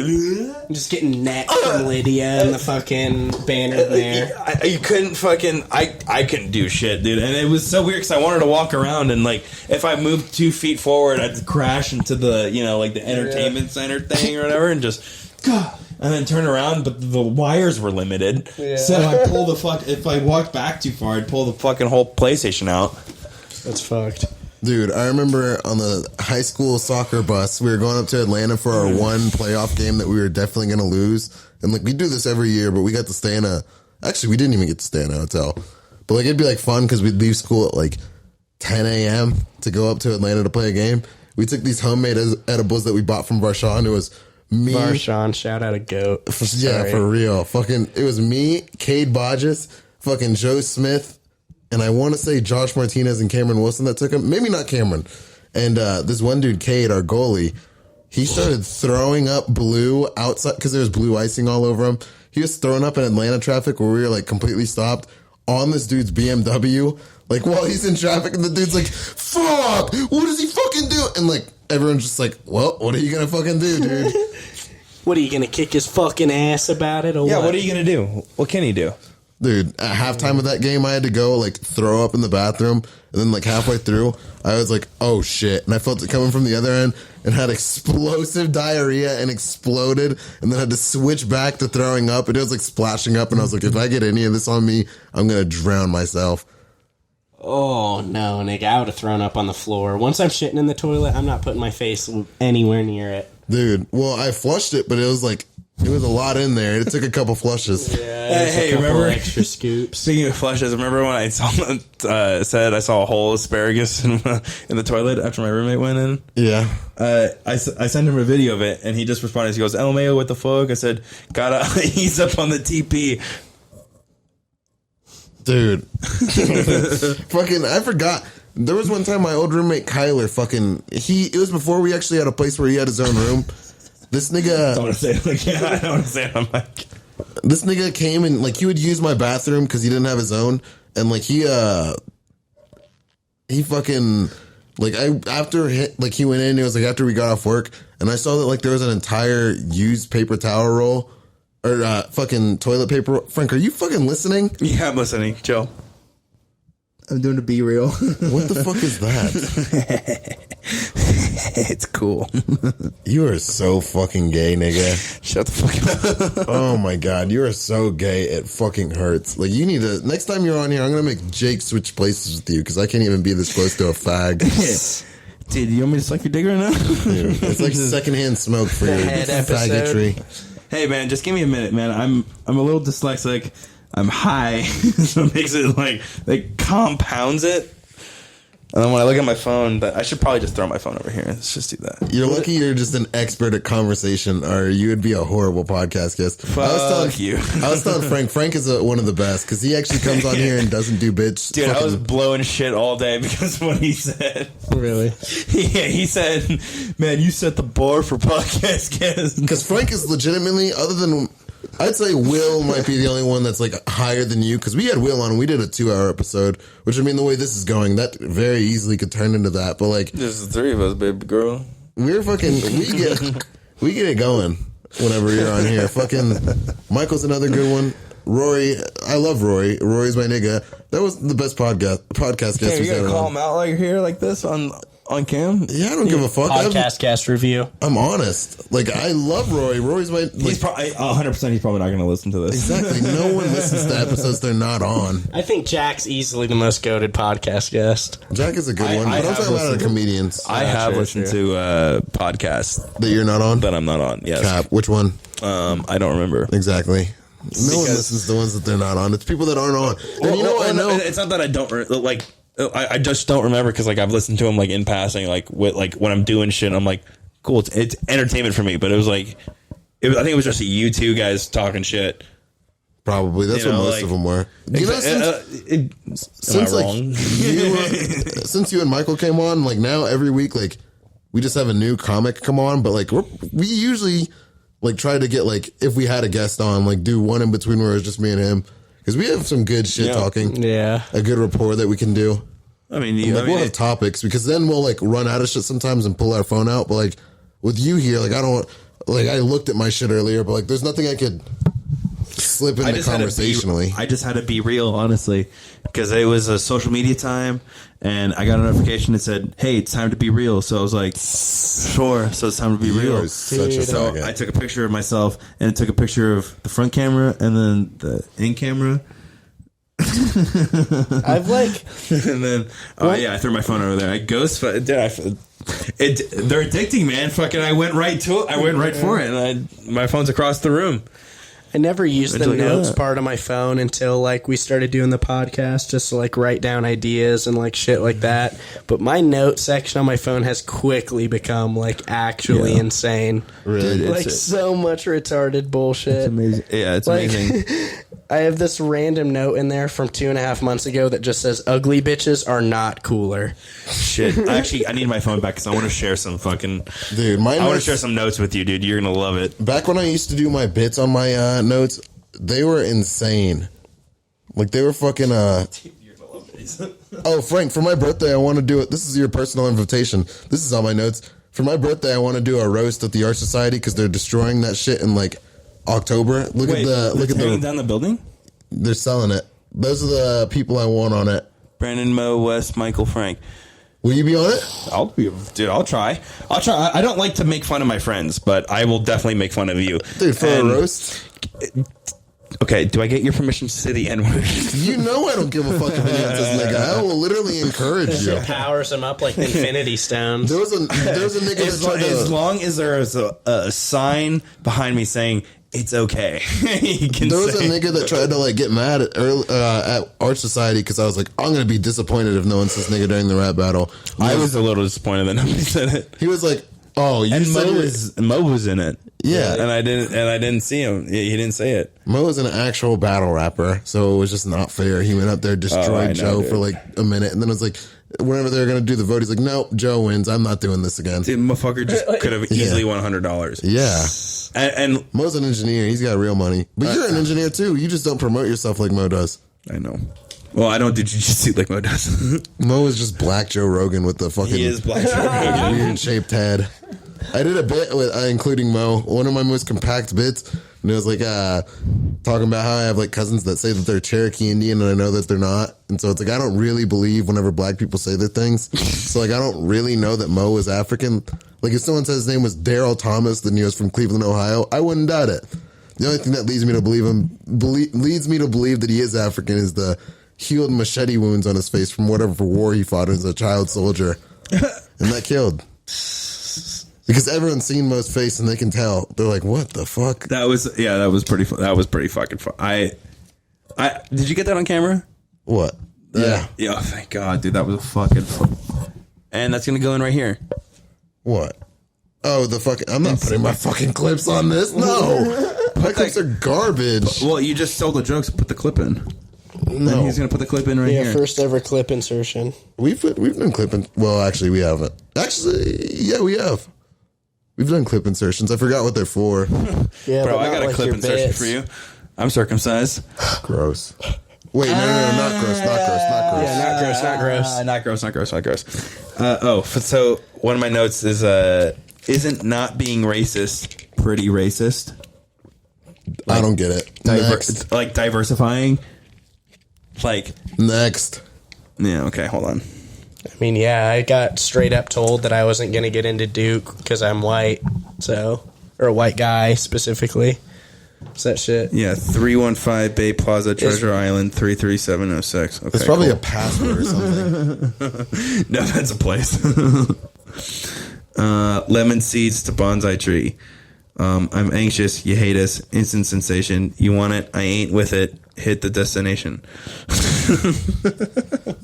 ugh. Just getting neck from Lydia and the fucking banner there. You couldn't fucking. I couldn't do shit, dude. And it was so weird because I wanted to walk around, and like if I moved 2 feet forward, I'd crash into the like the entertainment center thing or whatever, and just. And then turn around, but the wires were limited. So if I walked back too far, I'd pull the Fucking whole PlayStation out. That's fucked. Dude, I remember on the high school soccer bus, we were going up to Atlanta for our one playoff game that we were definitely going to lose. And like, we do this every year, but we got to stay in actually, we didn't even get to stay in a hotel. But like, it'd be like fun because we'd leave school at like 10 a.m. to go up to Atlanta to play a game. We took these homemade edibles that we bought from Varshawn. It was me. Varshawn, shout out a goat. Yeah, Sorry. for real. Fucking, it was me, Cade Bodges, fucking Joe Smith, and I want to say Josh Martinez and Cameron Wilson that took him. Maybe not Cameron. And this one dude, Cade, our goalie, he started throwing up blue outside because there was blue icing all over him. He was throwing up in Atlanta traffic where we were like completely stopped on this dude's BMW, like while he's in traffic, and the dude's like, "Fuck! What does he fucking do?" And like everyone's just like, "Well, what are you gonna fucking do, dude?" What are you gonna kick his fucking ass about it? Or Yeah, what are you gonna do? What can he do? Dude, at halftime of that game, I had to go like throw up in the bathroom, and then like halfway through, I was like, "Oh shit!" And I felt it coming from the other end, and had explosive diarrhea and exploded, and then had to switch back to throwing up, and it was like splashing up, and I was like, "If I get any of this on me, I'm gonna drown myself." Oh no, nigga! I would have thrown up on the floor. Once I'm shitting in the toilet, I'm not putting my face anywhere near it. Dude, well, I flushed it, but it was like it was a lot in there. It took a couple flushes. Hey, Couple remember? extra scoops? Speaking of flushes, remember when I saw said I saw a whole asparagus in the toilet after my roommate went in? Yeah. I sent him a video of it, and he just responded. He goes, "LMAO, what the fuck?" I said, "Gotta ease up on the TP." Dude. Fucking, I forgot. There was one time my old roommate Kyler it was before we actually had a place where he had his own room. This nigga. I don't want to say it like, yeah, I don't want to say it on mic. This nigga came and like he would use my bathroom because he didn't have his own, and like he fucking like he went in. It was like after we got off work, and I saw that like there was an entire used paper towel roll or fucking toilet paper. Frank, are you fucking listening? Yeah, I'm listening. Chill. I'm doing a B reel. What the fuck is that? It's cool. You are so fucking gay, nigga. Shut the fuck up. Oh my god, you are so gay. It fucking hurts. Like you need to. Next time you're on here, I'm gonna make Jake switch places with you because I can't even be this close to a fag. Dude, you want me to suck your dick right now? Dude, it's like secondhand smoke for your head episode. faggotry. Hey man, just give me a minute, man. I'm a little dyslexic. I'm high, so it makes it like compounds it. And then when I look at my phone, I should probably just throw my phone over here. Let's just do that. You're lucky you're just an expert at conversation, or you would be a horrible podcast guest. Fuck you. I was telling Frank. Frank is one of the best because he actually comes on here and doesn't do bitch. Dude, I was blowing shit all day because of what he said. Really? Yeah, he said, "Man, you set the bar for podcast guests." Because Frank is legitimately, other than, I'd say Will might be the only one that's like higher than you. Because we had Will on, we did a 2-hour episode, which I mean, the way this is going, that very easily could turn into that. But like, There's 3 of us, baby girl. we're fucking, we get it going whenever you're on here. Fucking Michael's another good one. Rory, I love Rory. Rory's my nigga. That was the best podcast guest Hey, we've you gotta had call on. him out like you're here like this on on cam. Yeah, I don't give a fuck. Podcast cast review. I'm honest. Like, I love Roy. Roy's my... Like, He's probably 100%. He's probably not going to listen to this. exactly. No one listens to episodes they're not on. I think Jack's easily the most goated podcast guest. Jack is a good one, I but I'm have talking about other comedians I have sure, listened sure. to podcasts that you're not on. that I'm not on. Yes. Cap. Which one? I don't remember. Exactly. No one listens to the ones that they're not on. It's people that aren't on. And you know what I know? It's not that I don't like. I just don't remember because like I've listened to them like in passing, like with like when I'm doing shit. I'm like, cool. It's entertainment for me. But it was like, I think it was just you two guys talking shit. Probably. That's You know, what most like- of them were. You know, since am I like wrong? since you and Michael came on, like now every week, like we just have a new comic come on. But like we usually like try to get like if we had a guest on, like do one in between where it's just me and him because we have some good shit talking. Yeah. A good rapport that we can do. I mean, And, like, we'll have topics because then we'll like run out of shit sometimes and pull our phone out. But like with you here, like I don't like I looked at my shit earlier, but like there's nothing I could slip into conversationally. I just had to be real, honestly, because it was a social media time, and I got a notification that said, "Hey, it's time to be real." So I was like, "Sure." So it's time to be You real. are such a So faggot. I took a picture of myself, and took a picture of the front camera, and then the in camera. I've like And then, I threw my phone over there. I ghost, they're addicting, man. Fucking, I went right to it. I went right for it, and my phone's across the room. I never used the Until you notes that. part of my phone until like we started doing the podcast just to like write down ideas and like shit like that. But my note section on my phone has quickly become like actually insane. Really? Dude, Like so much retarded bullshit. It's amazing. Yeah, it's Like, amazing. I have this random note in there from 2.5 months ago that just says ugly bitches are not cooler. Shit. Actually, I need my phone back because I want to share some fucking. Dude, my I want to notes, share some notes with you, dude. You're gonna love it. back when I used to do my bits on my notes, they were insane. Like they were fucking Oh, Frank, for my birthday I want to do it. This is your personal invitation. This is on my notes. For my birthday I want to do a roast at the Art Society because they're destroying that shit in like October. Look at the down the building. they're selling it. Those are the people I want on it. Brandon, Mo, Wes, Michael, Frank. Will you be on it? I'll try. I don't like to make fun of my friends, but I will definitely make fun of you, Dude, for a roast? Okay, do I get your permission to say the N word? You know I don't give a fuck if anyone says nigga. I will literally encourage you. Powers them up like the Infinity Stones. There was a nigga that tried As to... long as there is a sign behind me saying it's okay, you can There was a say. nigga that tried to like get mad at Art Society because I was like, I'm gonna be disappointed if no one says nigga during the rap battle. I was a little disappointed that nobody said it. He was like, "Oh, you And said Mo was in it. Yeah. and I didn't see him. He didn't say it. Mo was an actual battle rapper, so it was just not fair. He went up there, I destroyed know, Joe dude. for like a minute, and then it was like, whenever they were gonna do the vote, he's like, "Nope, Joe wins. I'm not doing this again." Dude, motherfucker just could have easily won $100. Yeah, And Mo's an engineer. He's got real money, but you're an engineer too. You just don't promote yourself like Mo does. I know. Well, I don't do jiu-jitsu like Mo does. Mo is just Black Joe Rogan with the fucking He is Black Joe Rogan. weird shaped head. I did a bit with including Mo, one of my most compact bits, and it was like talking about how I have like cousins that say that they're Cherokee Indian, and I know that they're not, and so it's like I don't really believe whenever black people say their things. So like I don't really know that Mo is African. Like if someone said his name was Daryl Thomas, then he was from Cleveland, Ohio, I wouldn't doubt it. The only thing that leads me to believe that he is African is the healed machete wounds on his face from whatever war he fought as a child soldier, and that killed. Because everyone's seen Mo's face and they can tell. They're like, "What the fuck?" That was pretty fun. That was pretty fucking fun. I did you get that on camera? What? Yeah. Yeah. Oh, thank God, dude. That was a fucking fun. And that's gonna go in right here. What? Oh, the fucking... I'm not putting my fucking clips on this. No. My clips are garbage. Well, you just stole the jokes. Put the clip in. No. And he's gonna put the clip in right Yeah, here. first ever clip insertion. We've done clipping. Well, actually, we haven't. Actually, yeah, we have. We've done clip insertions. I forgot what they're for. Yeah, Bro, but I not got a like clip your insertion bits. for you. I'm circumcised. Gross. Wait, no, not gross, not gross, not gross. Yeah, not gross, not gross. Not gross. So one of my notes is isn't not being racist pretty racist? I don't get it. Next. Like diversifying. Like Next. yeah, okay, hold on. I mean, yeah, I got straight up told that I wasn't going to get into Duke because I'm white, or a white guy specifically. Is that shit? Yeah, 315 Bay Plaza, Treasure Island, 33706. Okay, It's probably cool. a password or something. No, that's a place. Lemon seeds to bonsai tree. I'm anxious. You hate us. Instant sensation. You want it. I ain't with it. Hit the destination.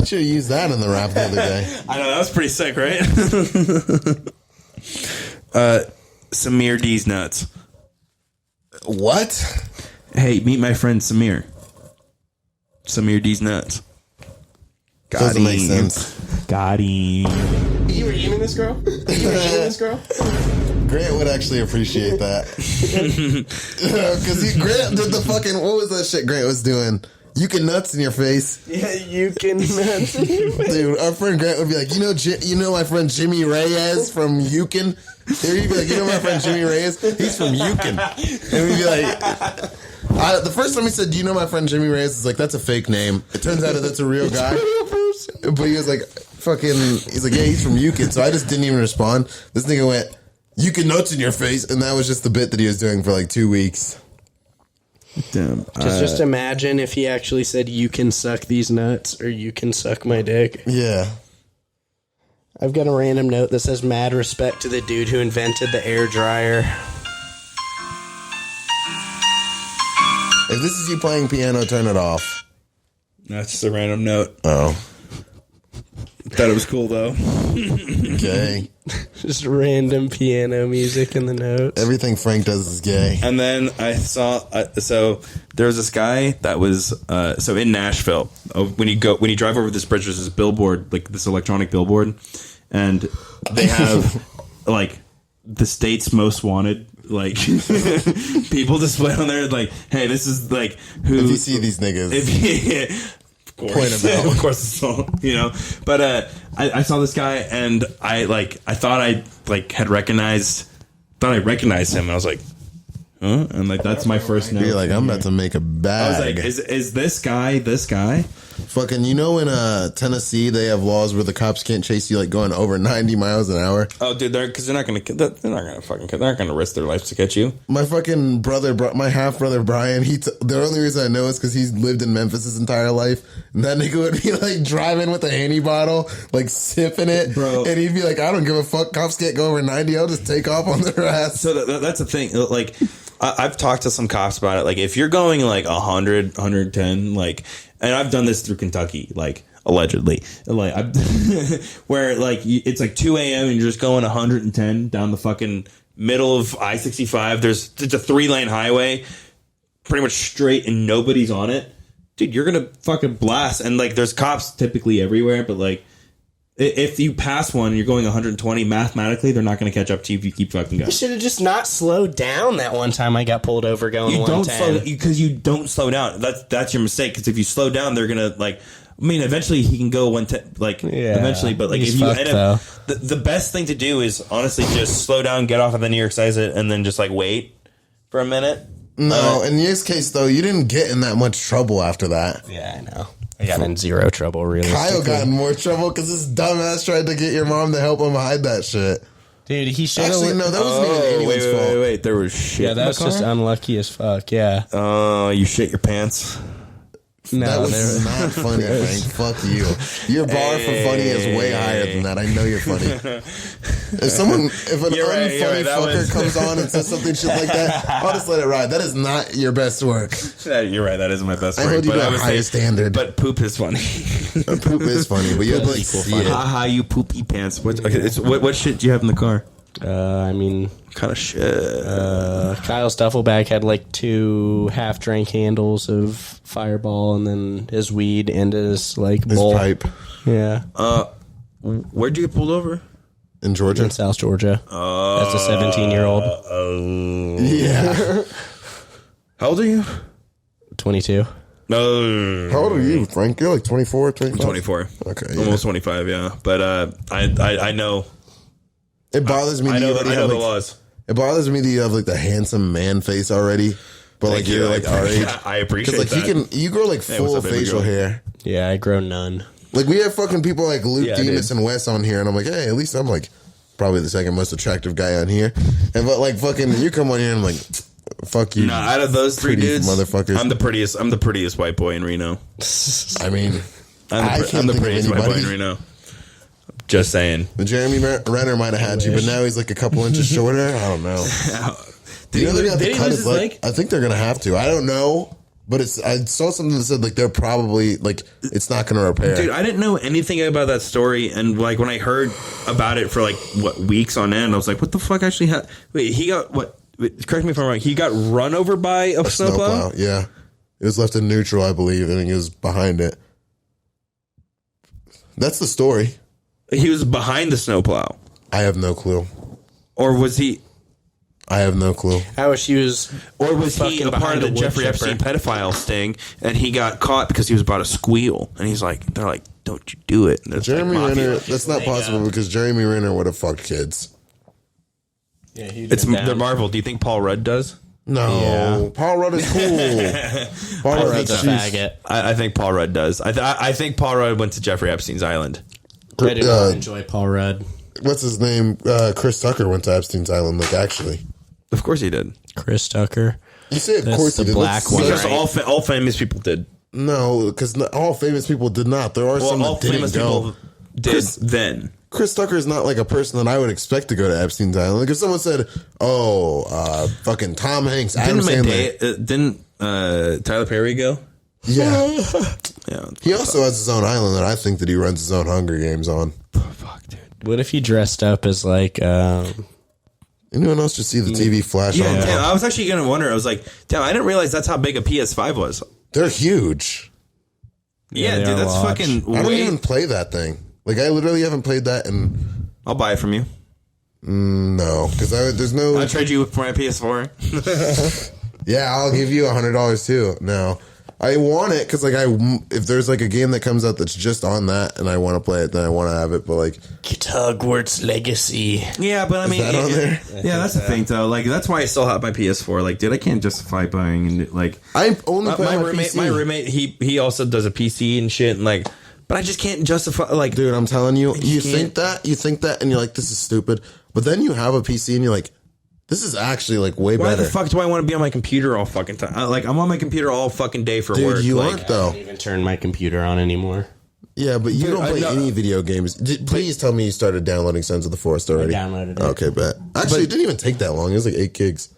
Should have used that in the rap the other day. I know, that was pretty sick, right? Samir D's nuts. What? Hey, meet my friend Samir. Samir D's nuts. Doesn't make sense. Got him. You were eating this girl? Grant would actually appreciate that. Because Grant did the fucking, what was that shit Grant was doing? You can nuts in your face. Yeah, you can nuts in your face. Dude, our friend Grant would be like, you know my friend Jimmy Reyes from Yukon? He'd be like, you know my friend Jimmy Reyes? He's from Yukon. And we'd be like, the first time he said, do you know my friend Jimmy Reyes? It's like, that's a fake name. It turns out that that's a real guy. But he was like, he's like, yeah, he's from Yukon. So I just didn't even respond. This nigga went, you can nuts in your face. And that was just the bit that he was doing for like 2 weeks. Damn. Just imagine if he actually said, you can suck these nuts or you can suck my dick. Yeah. I've got a random note that says mad respect to the dude who invented the air dryer. If this is you playing piano, turn it off. That's just a random note. Oh. Thought it was cool, though. Okay. Just random piano music in the notes. Everything Frank does is gay. And then I saw, so there was this guy that was, so in Nashville, when you drive over this bridge, there's this billboard, like this electronic billboard, and they have, like, the state's most wanted, like, people displayed on there, like, hey, this is, like, who... If you see these niggas... Point them out. Of course, it's all, you know. But I saw this guy, and I thought I recognized him, and I was like, huh? And like that's my first note. You're like, I'm about to make a bag. I was like, is this guy? Fucking, you know, in Tennessee, they have laws where the cops can't chase you like going over 90 miles an hour. Oh, dude, they're not gonna risk their lives to catch you. My fucking brother, my half brother Brian, the only reason I know is because he's lived in Memphis his entire life. And that nigga would be like driving with a Henny bottle, like sipping it, bro. And he'd be like, I don't give a fuck. Cops can't go over 90. I'll just take off on their ass. So that's the thing. Like, I've talked to some cops about it. Like, if you're going like 100, 110, like, and I've done this through Kentucky, like, allegedly, like, where like it's like 2 a.m. and you're just going 110 down the fucking middle of I-65. It's a 3-lane highway, pretty much straight, and nobody's on it. Dude, you're gonna fucking blast. And like, there's cops typically everywhere, but like, if you pass one and you're going 120, mathematically, they're not going to catch up to you if you keep fucking going. You should have just not slowed down that one time I got pulled over going 110. Because you don't slow down. That's your mistake. Because if you slow down, they're going to like. I mean, eventually he can go 110. Like, yeah, eventually, but like, if you end up, the best thing to do is honestly just slow down, get off of the New York exit, and then just like wait for a minute. No, in this case though, you didn't get in that much trouble after that. Yeah, I know. I got in zero trouble, really. Kyle got in more trouble because his dumbass tried to get your mom to help him hide that shit. Dude, he should Actually, no, that wasn't even anyone's fault. Wait. There was shit. Yeah, that was just unlucky as fuck, yeah. Oh, you shit your pants. No, that was not funny, Frank. Fuck you. Your bar for funny is way higher than that. I know you're funny. If an unfunny fucker comes on and says something shit like that, I'll just let it ride. That is not your best work. You're right. That is my best work. I hold you to a higher standard. But poop is funny. Poop is funny, but you have to like see it. Haha, you poopy pants. What shit do you have in the car? I mean, what kind of shit? Kyle's duffel bag had like 2 half-drink handles of Fireball, and then his weed and his like his bowl. pipe. Yeah. Where'd you get pulled over? In Georgia, in South Georgia. As a 17-year-old. Yeah. How old are you? 22. No. How old are you, Frank? You're like 24, 25? 24. Okay, yeah. Almost 25. Yeah, but I know. It bothers me. I know the laws. It bothers me that you have like the handsome man face already, but like you're like our age. I appreciate like that. you grow like full what's up, baby facial girl? hair. Yeah, I grow none. Like, we have fucking people like Luke Yeah, Demas dude. and Wes on here, and I'm like, hey, at least I'm like probably the second most attractive guy on here. And but like fucking you come on here and I'm like, fuck you. No, out of those three pretty dudes, motherfuckers. I'm the prettiest white boy in Reno. I mean, I'm the can't think of prettiest white boy in anybody. Reno. Just saying. Jeremy Renner might have had you, but now he's like a couple inches shorter. I don't know. Did he You know they're gonna have to lose cut his leg? I think they're gonna have to. I don't know, but I saw something that said like they're probably like it's not gonna repair. Dude, I didn't know anything about that story, and like when I heard about it for like weeks on end, I was like, "What the fuck actually happened?" Wait, he got what? Wait, correct me if I'm wrong. He got run over by a snowplow. Yeah, it was left in neutral, I believe, and he was behind it. That's the story. He was behind the snowplow, I have no clue. or was he? I have no clue. I wish he was. Or was he Fucking a part behind of the a wood Jeffrey chipper. Epstein pedophile sting, and he got caught because he was about to squeal, and he's like, "They're like, don't you do it." And it's like Jeremy mafia. Renner. That's not possible because Jeremy Renner would have fucked kids. Yeah, It's the Marvel. Do you think Paul Rudd does? No, Yeah. Paul Rudd is cool. Paul Rudd's a faggot. I think Paul Rudd does. I think Paul Rudd went to Jeffrey Epstein's island. I do not enjoy Paul Rudd. What's his name? Chris Tucker went to Epstein's Island. Like, actually, Of course he did. Chris Tucker. you say of That's course the he did. black Let's one, say- Because right? all famous people did. No, because all famous people did not. There are some All that didn't famous go. people did then. Chris Tucker is not like a person that I would expect to go to Epstein's Island. Like if someone said, fucking Tom Hanks, Adam Sandler. Didn't Tyler Perry go? Yeah. Yeah. He also has his own island that I think that he runs his own Hunger Games on. Fuck, dude. What if he dressed up as like Anyone else just see the TV flash on? Damn, I was actually going to wonder. I was like, damn, I didn't realize that's how big a PS5 was. They're huge. Yeah, they dude, are that's large. fucking I don't way. even play that thing. Like I literally haven't played that in I'll buy it from you. no, because there's no. I'll trade you for my PS4. Yeah, I'll give you $100 too. No, I want it because like if there's like a game that comes out that's just on that and I want to play it, then I want to have it. But like, Hogwarts Legacy. Yeah, but I mean, that on there? Yeah, that's the thing, though. Like, that's why I still have my PS4. Like, dude, I can't justify buying. Like, I only play my on roommate. PC. My roommate, he also does a PC and shit, and like, but I just can't justify. Like, Dude, I'm telling you, you can't- think that, and you're like, this is stupid. But then you have a PC and you're like, this is actually like way why better. the fuck do I want to be on my computer all fucking time? I'm on my computer all fucking day for Dude, work. you like, aren't though. I don't even turn my computer on anymore. Yeah, but you don't I play know- any video games. Please tell me you started downloading Sons of the Forest already. downloaded it. Okay, bet. Actually, it didn't even take that long. It was like 8 gigs.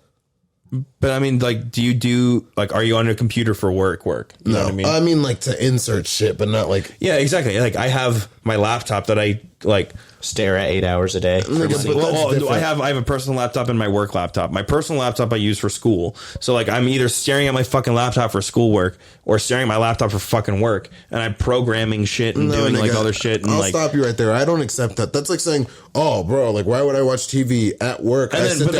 But I mean, like, do you do like? Are you on your computer for work? You know No, what I mean? like to insert shit, but not like. Yeah, exactly. Like, I have my laptop that I like. Stare at 8 hours a day. Nigga, but that's Well, I different. have a personal laptop and my work laptop. My personal laptop I use for school. So like I'm either staring at my fucking laptop for schoolwork or staring at my laptop for fucking work, and I'm programming shit and doing like nigga, other shit. And I'll like, stop you right there. I don't accept that. That's like saying, "Oh, bro, like why would I watch TV at work?" And then- but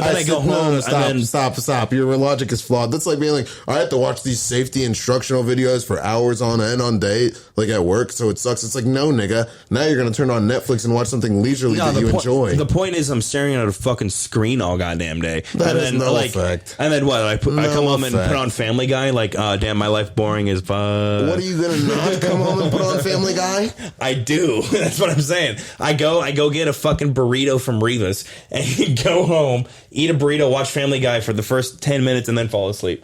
then I go home, Stop, and then- stop. Your logic is flawed. That's like being like, I have to watch these safety instructional videos for hours on end on day, like at work. So it sucks. It's like, no, nigga. Now you're gonna turn on Netflix and watch something leisurely that you enjoy. The point is, I'm staring at a fucking screen all goddamn day. That and has then, no like, effect. And then what? I come No home and effect. put on Family Guy. Like, damn, my life boring as fuck. What are you gonna not come home and put on Family Guy? I do. That's what I'm saying. I go get a fucking burrito from Rivas and go home, eat a burrito, watch Family Guy for the first 10 minutes, and then fall asleep.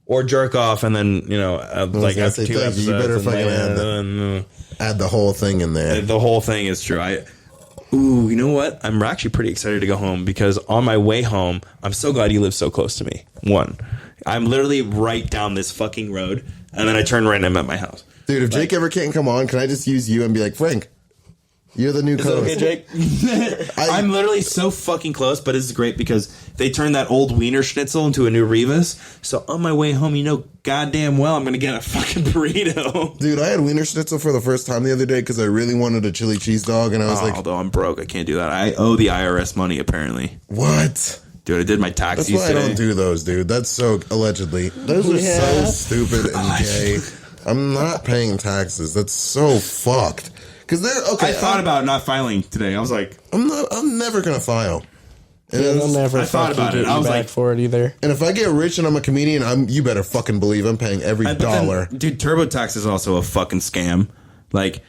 Or jerk off, and then like gonna after say, 2 thank you. episodes, You better and fucking then- add Add the whole thing in there. the whole thing is true. Ooh, you know what? I'm actually pretty excited to go home because on my way home, I'm so glad you live so close to me. One, I'm literally right down this fucking road, and then I turn right and I'm at my house. Dude, if Jake ever can't come on, can I just use you and be like, Frank, you're the new co-host. Jake? I'm literally so fucking close, but it's great because they turned that old Wiener Schnitzel into a new Rivas. So on my way home, goddamn well, I'm going to get a fucking burrito. Dude, I had Wiener Schnitzel for the first time the other day because I really wanted a chili cheese dog, and I was like, Although I'm broke, I can't do that. I owe the IRS money, apparently. what? Dude, I did my That's taxes why I today. don't do those, dude. That's so allegedly. Those are so stupid and gay. I'm not paying taxes. That's so fucked. Because they're okay. I thought about not filing today. I was like, I'm never gonna file. And, They'll never I thought fucking about it. get I you was back like- for it either. and if I get rich and I'm a comedian, you better fucking believe I'm paying every but then, dollar. dude, TurboTax is also a fucking scam. Like,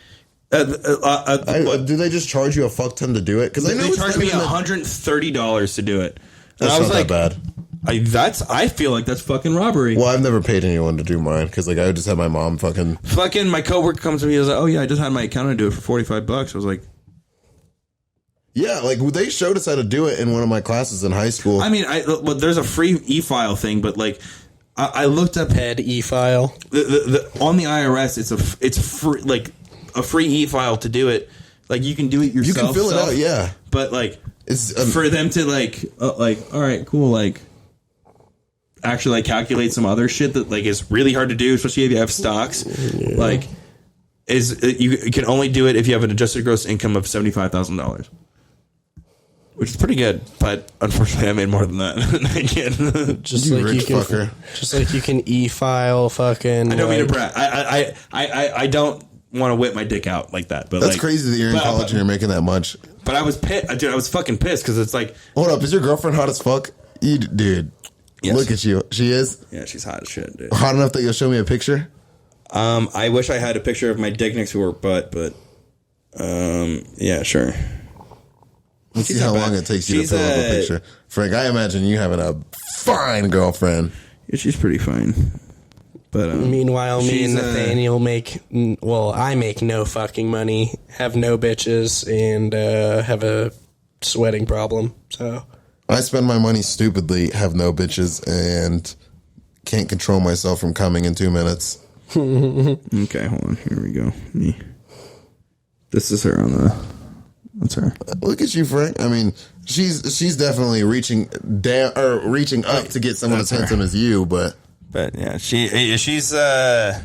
Do they just charge you a fuck ton to do it? Because I know they it's charged not me even $130 to do it. And That's I was not like, that bad. I feel like that's fucking robbery. Well, I've never paid anyone to do mine because like I would just have my mom fucking. My coworker comes to me and was like, "Oh yeah, I just had my accountant do it for $45." I was like, Yeah, like they showed us how to do it in one of my classes in high school. I mean, there's a free e-file thing, but like, I looked up Ped e-file. On the IRS. It's free, like a free e-file to do it. Like you can do it yourself. You can fill it out, yeah. But like, It's for them to like, all right, cool, like actually like calculate some other shit that like is really hard to do, especially if you have stocks. Yeah. Like, you can only do it if you have an adjusted gross income of $75,000. Which is pretty good, but unfortunately, I made more than that. I can't. Just like rich you can, fucker. just like you can e-file fucking. I don't mean to like- brag. I don't want to whip my dick out like that. But That's like, crazy that you're in college and you're making that much. But I was pissed, dude. I was fucking pissed because it's like, Hold up, is your girlfriend hot as fuck? Dude, Yes. look at you. She is yeah, she's hot as shit, dude. hot enough that you'll show me a picture. I wish I had a picture of my dick next to her butt, but yeah, sure. Let's She's see how not long bad. it takes you She's to fill up a picture. Frank, I imagine you having a fine girlfriend. Yeah, she's pretty fine. But Meanwhile, me she's, and Nathaniel I make no fucking money, have no bitches, and have a sweating problem. So I spend my money stupidly, have no bitches, and can't control myself from coming in 2 minutes. okay, hold on. Here we go. This is her on the. That's her. Look at you, Frank. I mean, she's definitely reaching down or reaching up to get someone as handsome as you, but yeah, she's older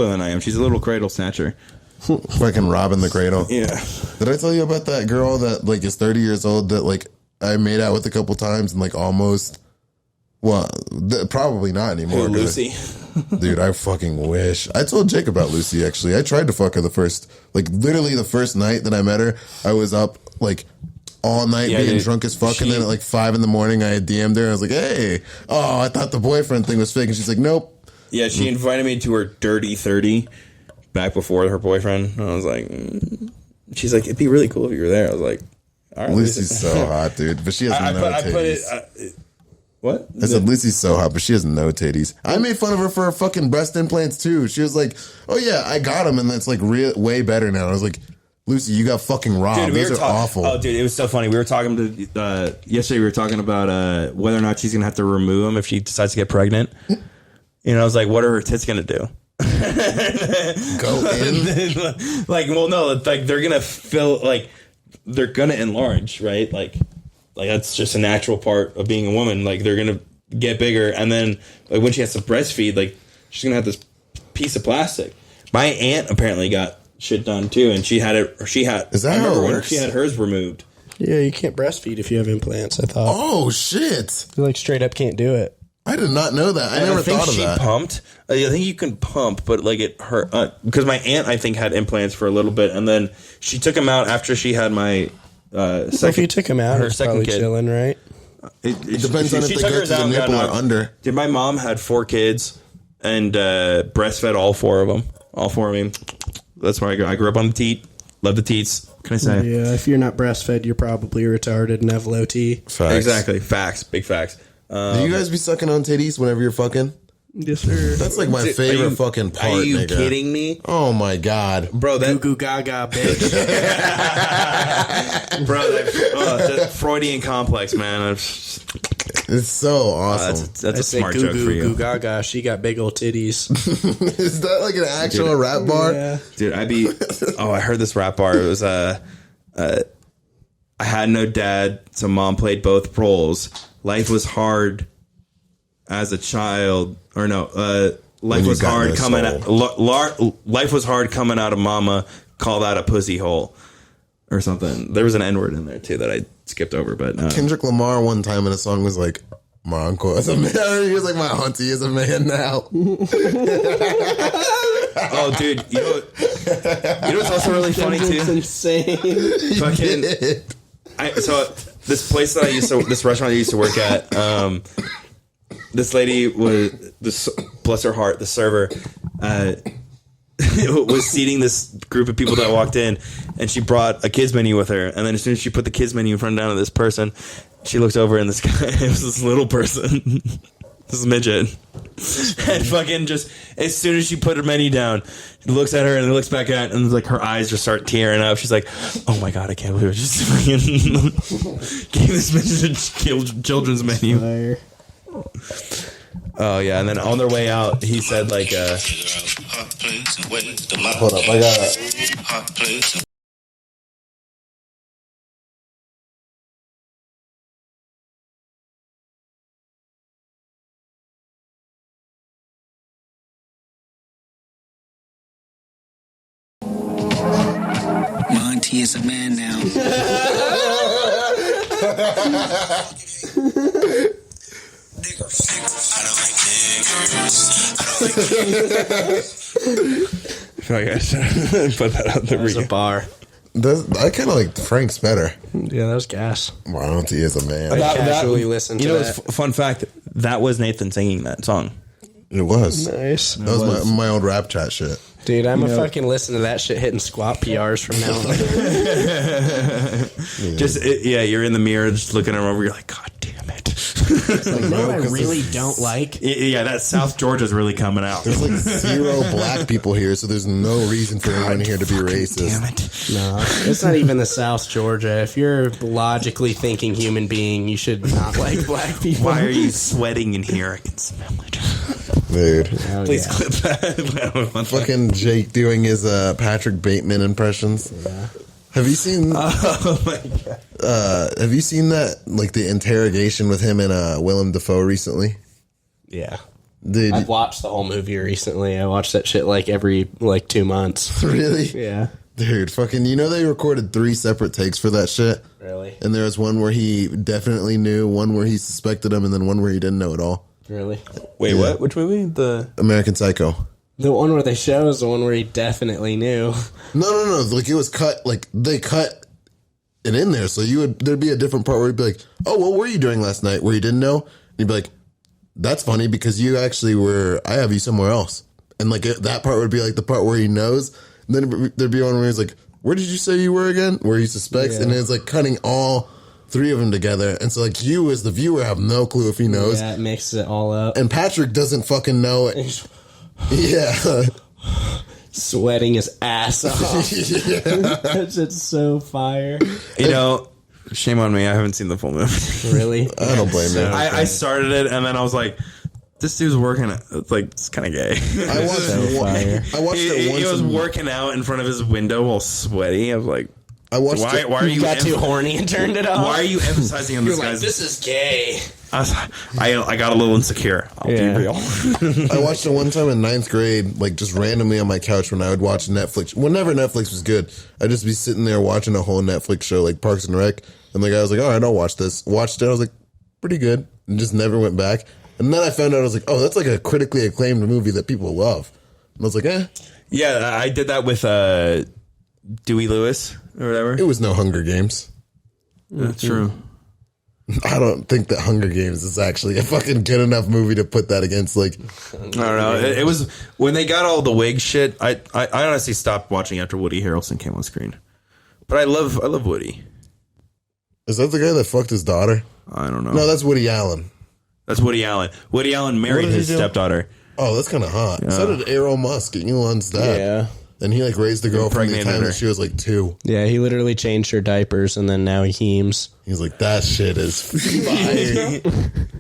than I am. She's a little cradle snatcher. fucking robbing the cradle. Yeah. Did I tell you about that girl that like is 30 years old that like I made out with a couple times and like almost? Well, probably not anymore. Who, Lucy? Dude, I fucking wish. I told Jake about Lucy, actually. I tried to fuck her literally the first night that I met her. I was up, like, all night being drunk as fuck. And then at, like, 5 in the morning, I had DM'd her. I was like, hey, I thought the boyfriend thing was fake. And she's like, nope. Yeah, she invited me to her dirty 30 back before her boyfriend. And I was like, she's like, it'd be really cool if you were there. I was like, all right. Lucy's so hot, dude. But she has no titties. What? I said, Lucy's so hot, but she has no titties. I made fun of her for her fucking breast implants, too. She was like, oh, yeah, I got them, and that's, like, way better now. I was like, Lucy, you got fucking robbed. Those are awful. Oh, dude, it was so funny. We were talking to, yesterday, we were talking about whether or not she's going to have to remove them if she decides to get pregnant. You know, I was like, what are her tits going to do? Go in? Like, well, no, like, they're going to fill, like, they're going to enlarge, right? Like that's just a natural part of being a woman. Like they're gonna get bigger, and then like when she has to breastfeed, like she's gonna have this piece of plastic. My aunt apparently got shit done too, and she had it. Or she had. Is that how it works? She had hers removed. yeah, you can't breastfeed if you have implants. I thought. Oh, shit. You like straight up can't do it. I did not know that. I never think thought of she that. pumped. I think you can pump, but like it hurt because my aunt I think had implants for a little bit, and then she took them out after she had my. So if you took him out, her it's second probably kid. chilling, right? It depends on if they took go hers to the out and got nipple or knocked. under. Dude, my mom had 4 kids and breastfed all 4 of them. All 4 of them. That's where I grew up on the teat. Love the teats. What can I say? Yeah, if you're not breastfed, you're probably retarded and have low T. Facts. Exactly. Facts. Big facts. Do you guys be sucking on titties whenever you're fucking? Yes, sir. That's like my favorite fucking part, Are you nigga. kidding me? Oh my god. Bro, Goo goo gaga, bitch. Bro, that Freudian complex, man. It's so awesome. That's a smart joke for you. Goo gaga, she got big old titties. Is that like an actual rap bar? Yeah. Dude, I heard this rap bar. It was I had no dad, so mom played both roles. Life was hard as a child, or no, life was hard coming out. Life was hard coming out of mama. Call that a pussy hole, or something. There was an N-word in there too that I skipped over. But Kendrick Lamar one time in a song was like, "My uncle is a man." He was like, "My auntie is a man now." oh, dude, you know what's also really funny too? It's insane. Fucking, so this place that this restaurant I used to work at. This lady was, bless her heart, the server. was seating this group of people that walked in, and she brought a kids menu with her. And then as soon as she put the kids menu in front of this person, she looked over and this guy, it was this little person, this midget, and fucking just as soon as she put her menu down, he looks at her and looks back at, and like her eyes just start tearing up. She's like, "Oh my god, I can't believe I just fucking gave this midget a children's menu." Oh yeah, and then on their way out, he said like, Hold up, I got. My auntie is a man now. I feel like I should put that out there. There's a bar. I kind of like Frank's better. Yeah, that was gas. My auntie is a man. I casually listened to You know, that. fun fact, that was Nathan singing that song. It was. Nice. That was my old rap chat shit. Dude, I'm a fucking listen to that shit hitting squat PRs from now on. Yeah, you're in the mirror just looking over, you're like, God damn it. No, I really don't like. Yeah, that South Georgia's really coming out. There's like 0 black people here, so there's no reason for anyone here to be racist. Damn it. No, it's not even the South Georgia. If you're a logically thinking human being, you should not like black people. Why are you sweating in here? I can smell it. Dude. Oh, Please yeah. clip that. Fucking Jake doing his Patrick Bateman impressions. Yeah. Have you seen? Oh my god! Have you seen that? Like the interrogation with him and Willem Dafoe recently. Yeah. Dude, I've watched the whole movie recently. I watch that shit like every 2 months. really? Yeah. Dude, fucking, they recorded 3 separate takes for that shit. Really? And there was one where he definitely knew, one where he suspected him, and then one where he didn't know at all. Really? Wait, Yeah. what? Which movie? The American Psycho. The one where they show is the one where he definitely knew. No. Like it was cut. Like they cut it in there, so there'd be a different part where he'd be like, "Oh, what were you doing last night?" Where you didn't know, and he'd be like, "That's funny because you actually were. I have you somewhere else." And like that part would be like the part where he knows. And then there'd be one where he's like, "Where did you say you were again?" Where he suspects, Yeah. and it's like cutting all 3 of them together, and so like you as the viewer have no clue if he knows, Yeah, it mixes it all up. and Patrick doesn't fucking know it. Yeah. Sweating his ass off. That shit's so fire. shame on me. I haven't seen the full movie. Really? I don't blame him. I started it and then I was like, this dude's working. It's like it's kind of gay. I watched it once. He was and- working out in front of his window all sweaty. I was like, I watched why it. are you got too horny and turned it off? Why are you emphasizing on this You're like, guy's? this is gay. I got a little insecure. I'll Yeah. be real. I watched it one time in 9th grade, like just randomly on my couch when I would watch Netflix. Whenever Netflix was good, I'd just be sitting there watching a whole Netflix show like Parks and Rec. And the guy was like, all right, I'll watch this. Watched it. I was like, pretty good. And just never went back. And then I found out, I was like, oh, that's like a critically acclaimed movie that people love. And I was like, Yeah, I did that with Dewey Lewis or whatever. it was no Hunger Games. That's true. I don't think that Hunger Games is actually a fucking good enough movie to put that against, like, I don't know. It was when they got all the wig shit. I honestly stopped watching after Woody Harrelson came on screen. But I love Woody. is that the guy that fucked his daughter? I don't know. No, that's Woody Allen. That's Woody Allen. Woody Allen married What did he his do? stepdaughter. Oh, that's kind of hot. So did Errol Musk, Elon's dad. Yeah. And he like raised the girl from the Impregnated time her. that she was like 2. Yeah, he literally changed her diapers and then now he hemes. He's like, that shit is fire.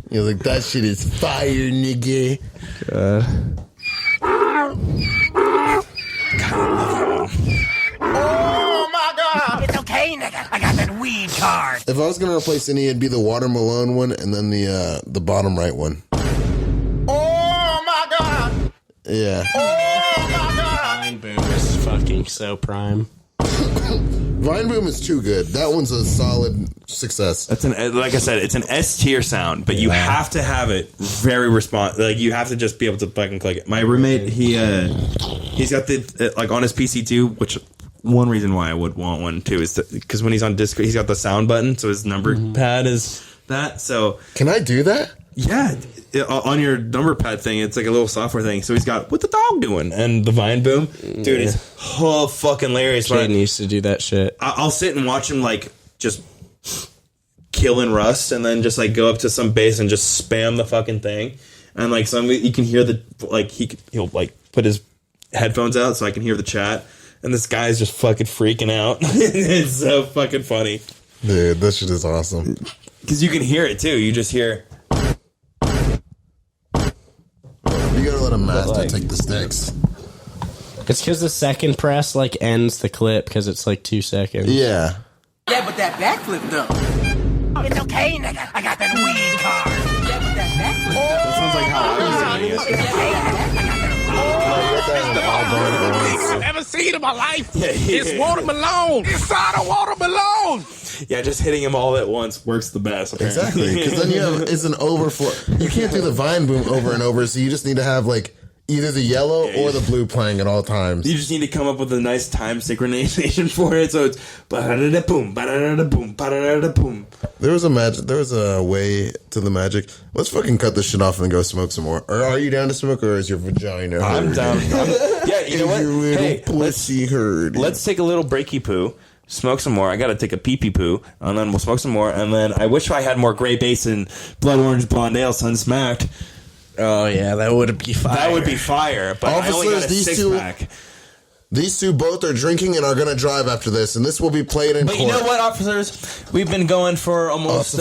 He was like, that shit is fire, nigga. Oh my god! It's okay, nigga. I got that weed card. If I was gonna replace any, it'd be the Water Malone one and then the bottom right one. Oh my god! Yeah. Oh my god! Mind Boom is fucking so prime. Vine Boom is too good. That one's a solid success. That's like I said, it's an S tier sound, but you have to have it very like you have to just be able to fucking click it. My roommate, he's got the like on his PC too, which one reason why I would want one too is because when he's on Discord, he's got the sound button, so his number pad is that. So Can I do that? Yeah, on your number pad thing, it's like a little software thing. So he's got, what the dog doing? And the Vine Boom. Dude, it's fucking hilarious. Jaden used to do that shit. I'll sit and watch him, like, just killing Rust and then just, like, go up to some base and just spam the fucking thing. And, like, you can hear the, like, he'll, like, put his headphones out so I can hear the chat. And this guy's just fucking freaking out. It's so fucking funny. Dude, this shit is awesome. Because you can hear it, too. You just hear... You gotta let a master take the sticks. It's because the second press like ends the clip because it's like 2 seconds. Yeah. Yeah, but that backflip though. Oh, it's okay, nigga. I got that weed card. Yeah, but that backflip though. That sounds like how I was saying it. I've ever seen in my life. Yeah. It's watermelon. Inside a watermelon. Yeah, just hitting him all at once works the best. Apparently. Exactly. Because then it's an overflow. You can't do the Vine Boom over and over, so you just need to have, like, either the yellow or the blue playing at all times. You just need to come up with a nice time synchronization for it, so it's ba-da-da-da-boom, ba-da-da-da-boom, ba-da-da-da-boom. There was a way to the magic. Let's fucking cut this shit off and go smoke some more. Or are you down to smoke, or is your vagina hurt? I'm down. Yeah, you know what? Your little Hey, pussy hurt. let's take a little breaky poo, smoke some more. I gotta take a pee-pee poo, and then we'll smoke some more, and then I wish I had more Grey Basin Blood Orange Blonde Ale Sun-Smacked. Oh yeah, that would be fire. That would be fire, but I only got a Officers, six-pack. These two both are drinking and are going to drive after this, and this will be played in But court. you know what, officers? We've been going for almost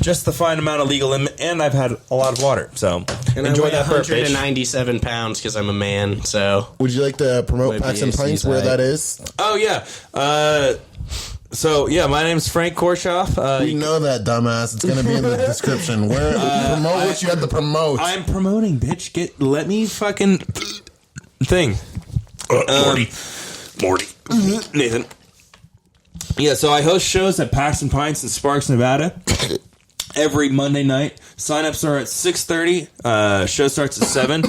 just the fine amount of legal limit, and I've had a lot of water. So And enjoy I weigh that burp, bitch. 197 pounds because I'm a man. So Would you like to promote Would Packs be and Pints AC's where height. that is? Oh yeah. So yeah, my name's Frank Korshoff. We know that, dumbass. It's going to be in the description. Where promote what you had to promote. I'm promoting, bitch. Let me fucking thing. Morty, Nathan. Yeah, so I host shows at Packs and Pints in Sparks, Nevada. Every Monday night. Sign-ups are at 6:30. Show starts at 7.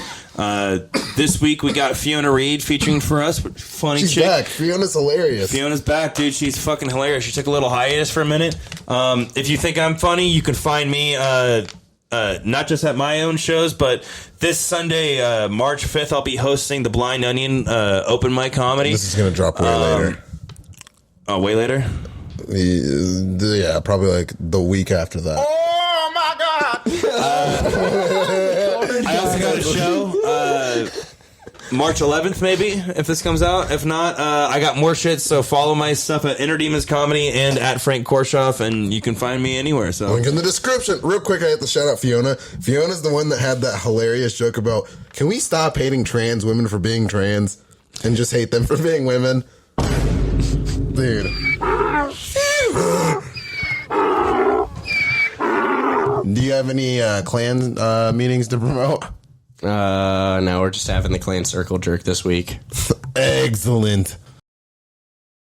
This week we got Fiona Reed featuring for us. Funny She's chick. back. Fiona's hilarious. Fiona's back, dude. She's fucking hilarious. She took a little hiatus for a minute. If you think I'm funny, you can find me not just at my own shows, but this Sunday, March 5th, I'll be hosting the Blind Onion open mic comedy. This is going to drop way later. Oh, way later? Yeah, probably like the week after that. Oh my God! I also got a show March 11th, maybe, if this comes out. If not, I got more shit, so follow my stuff at Inner Demons Comedy and at Frank Korshoff, and you can find me anywhere. So Link in the description. Real quick, I have to shout out Fiona. Fiona's the one that had that hilarious joke about, can we stop hating trans women for being trans and just hate them for being women? Dude. Do you have any clan meetings to promote? no, we're just having the clan circle jerk this week. Excellent.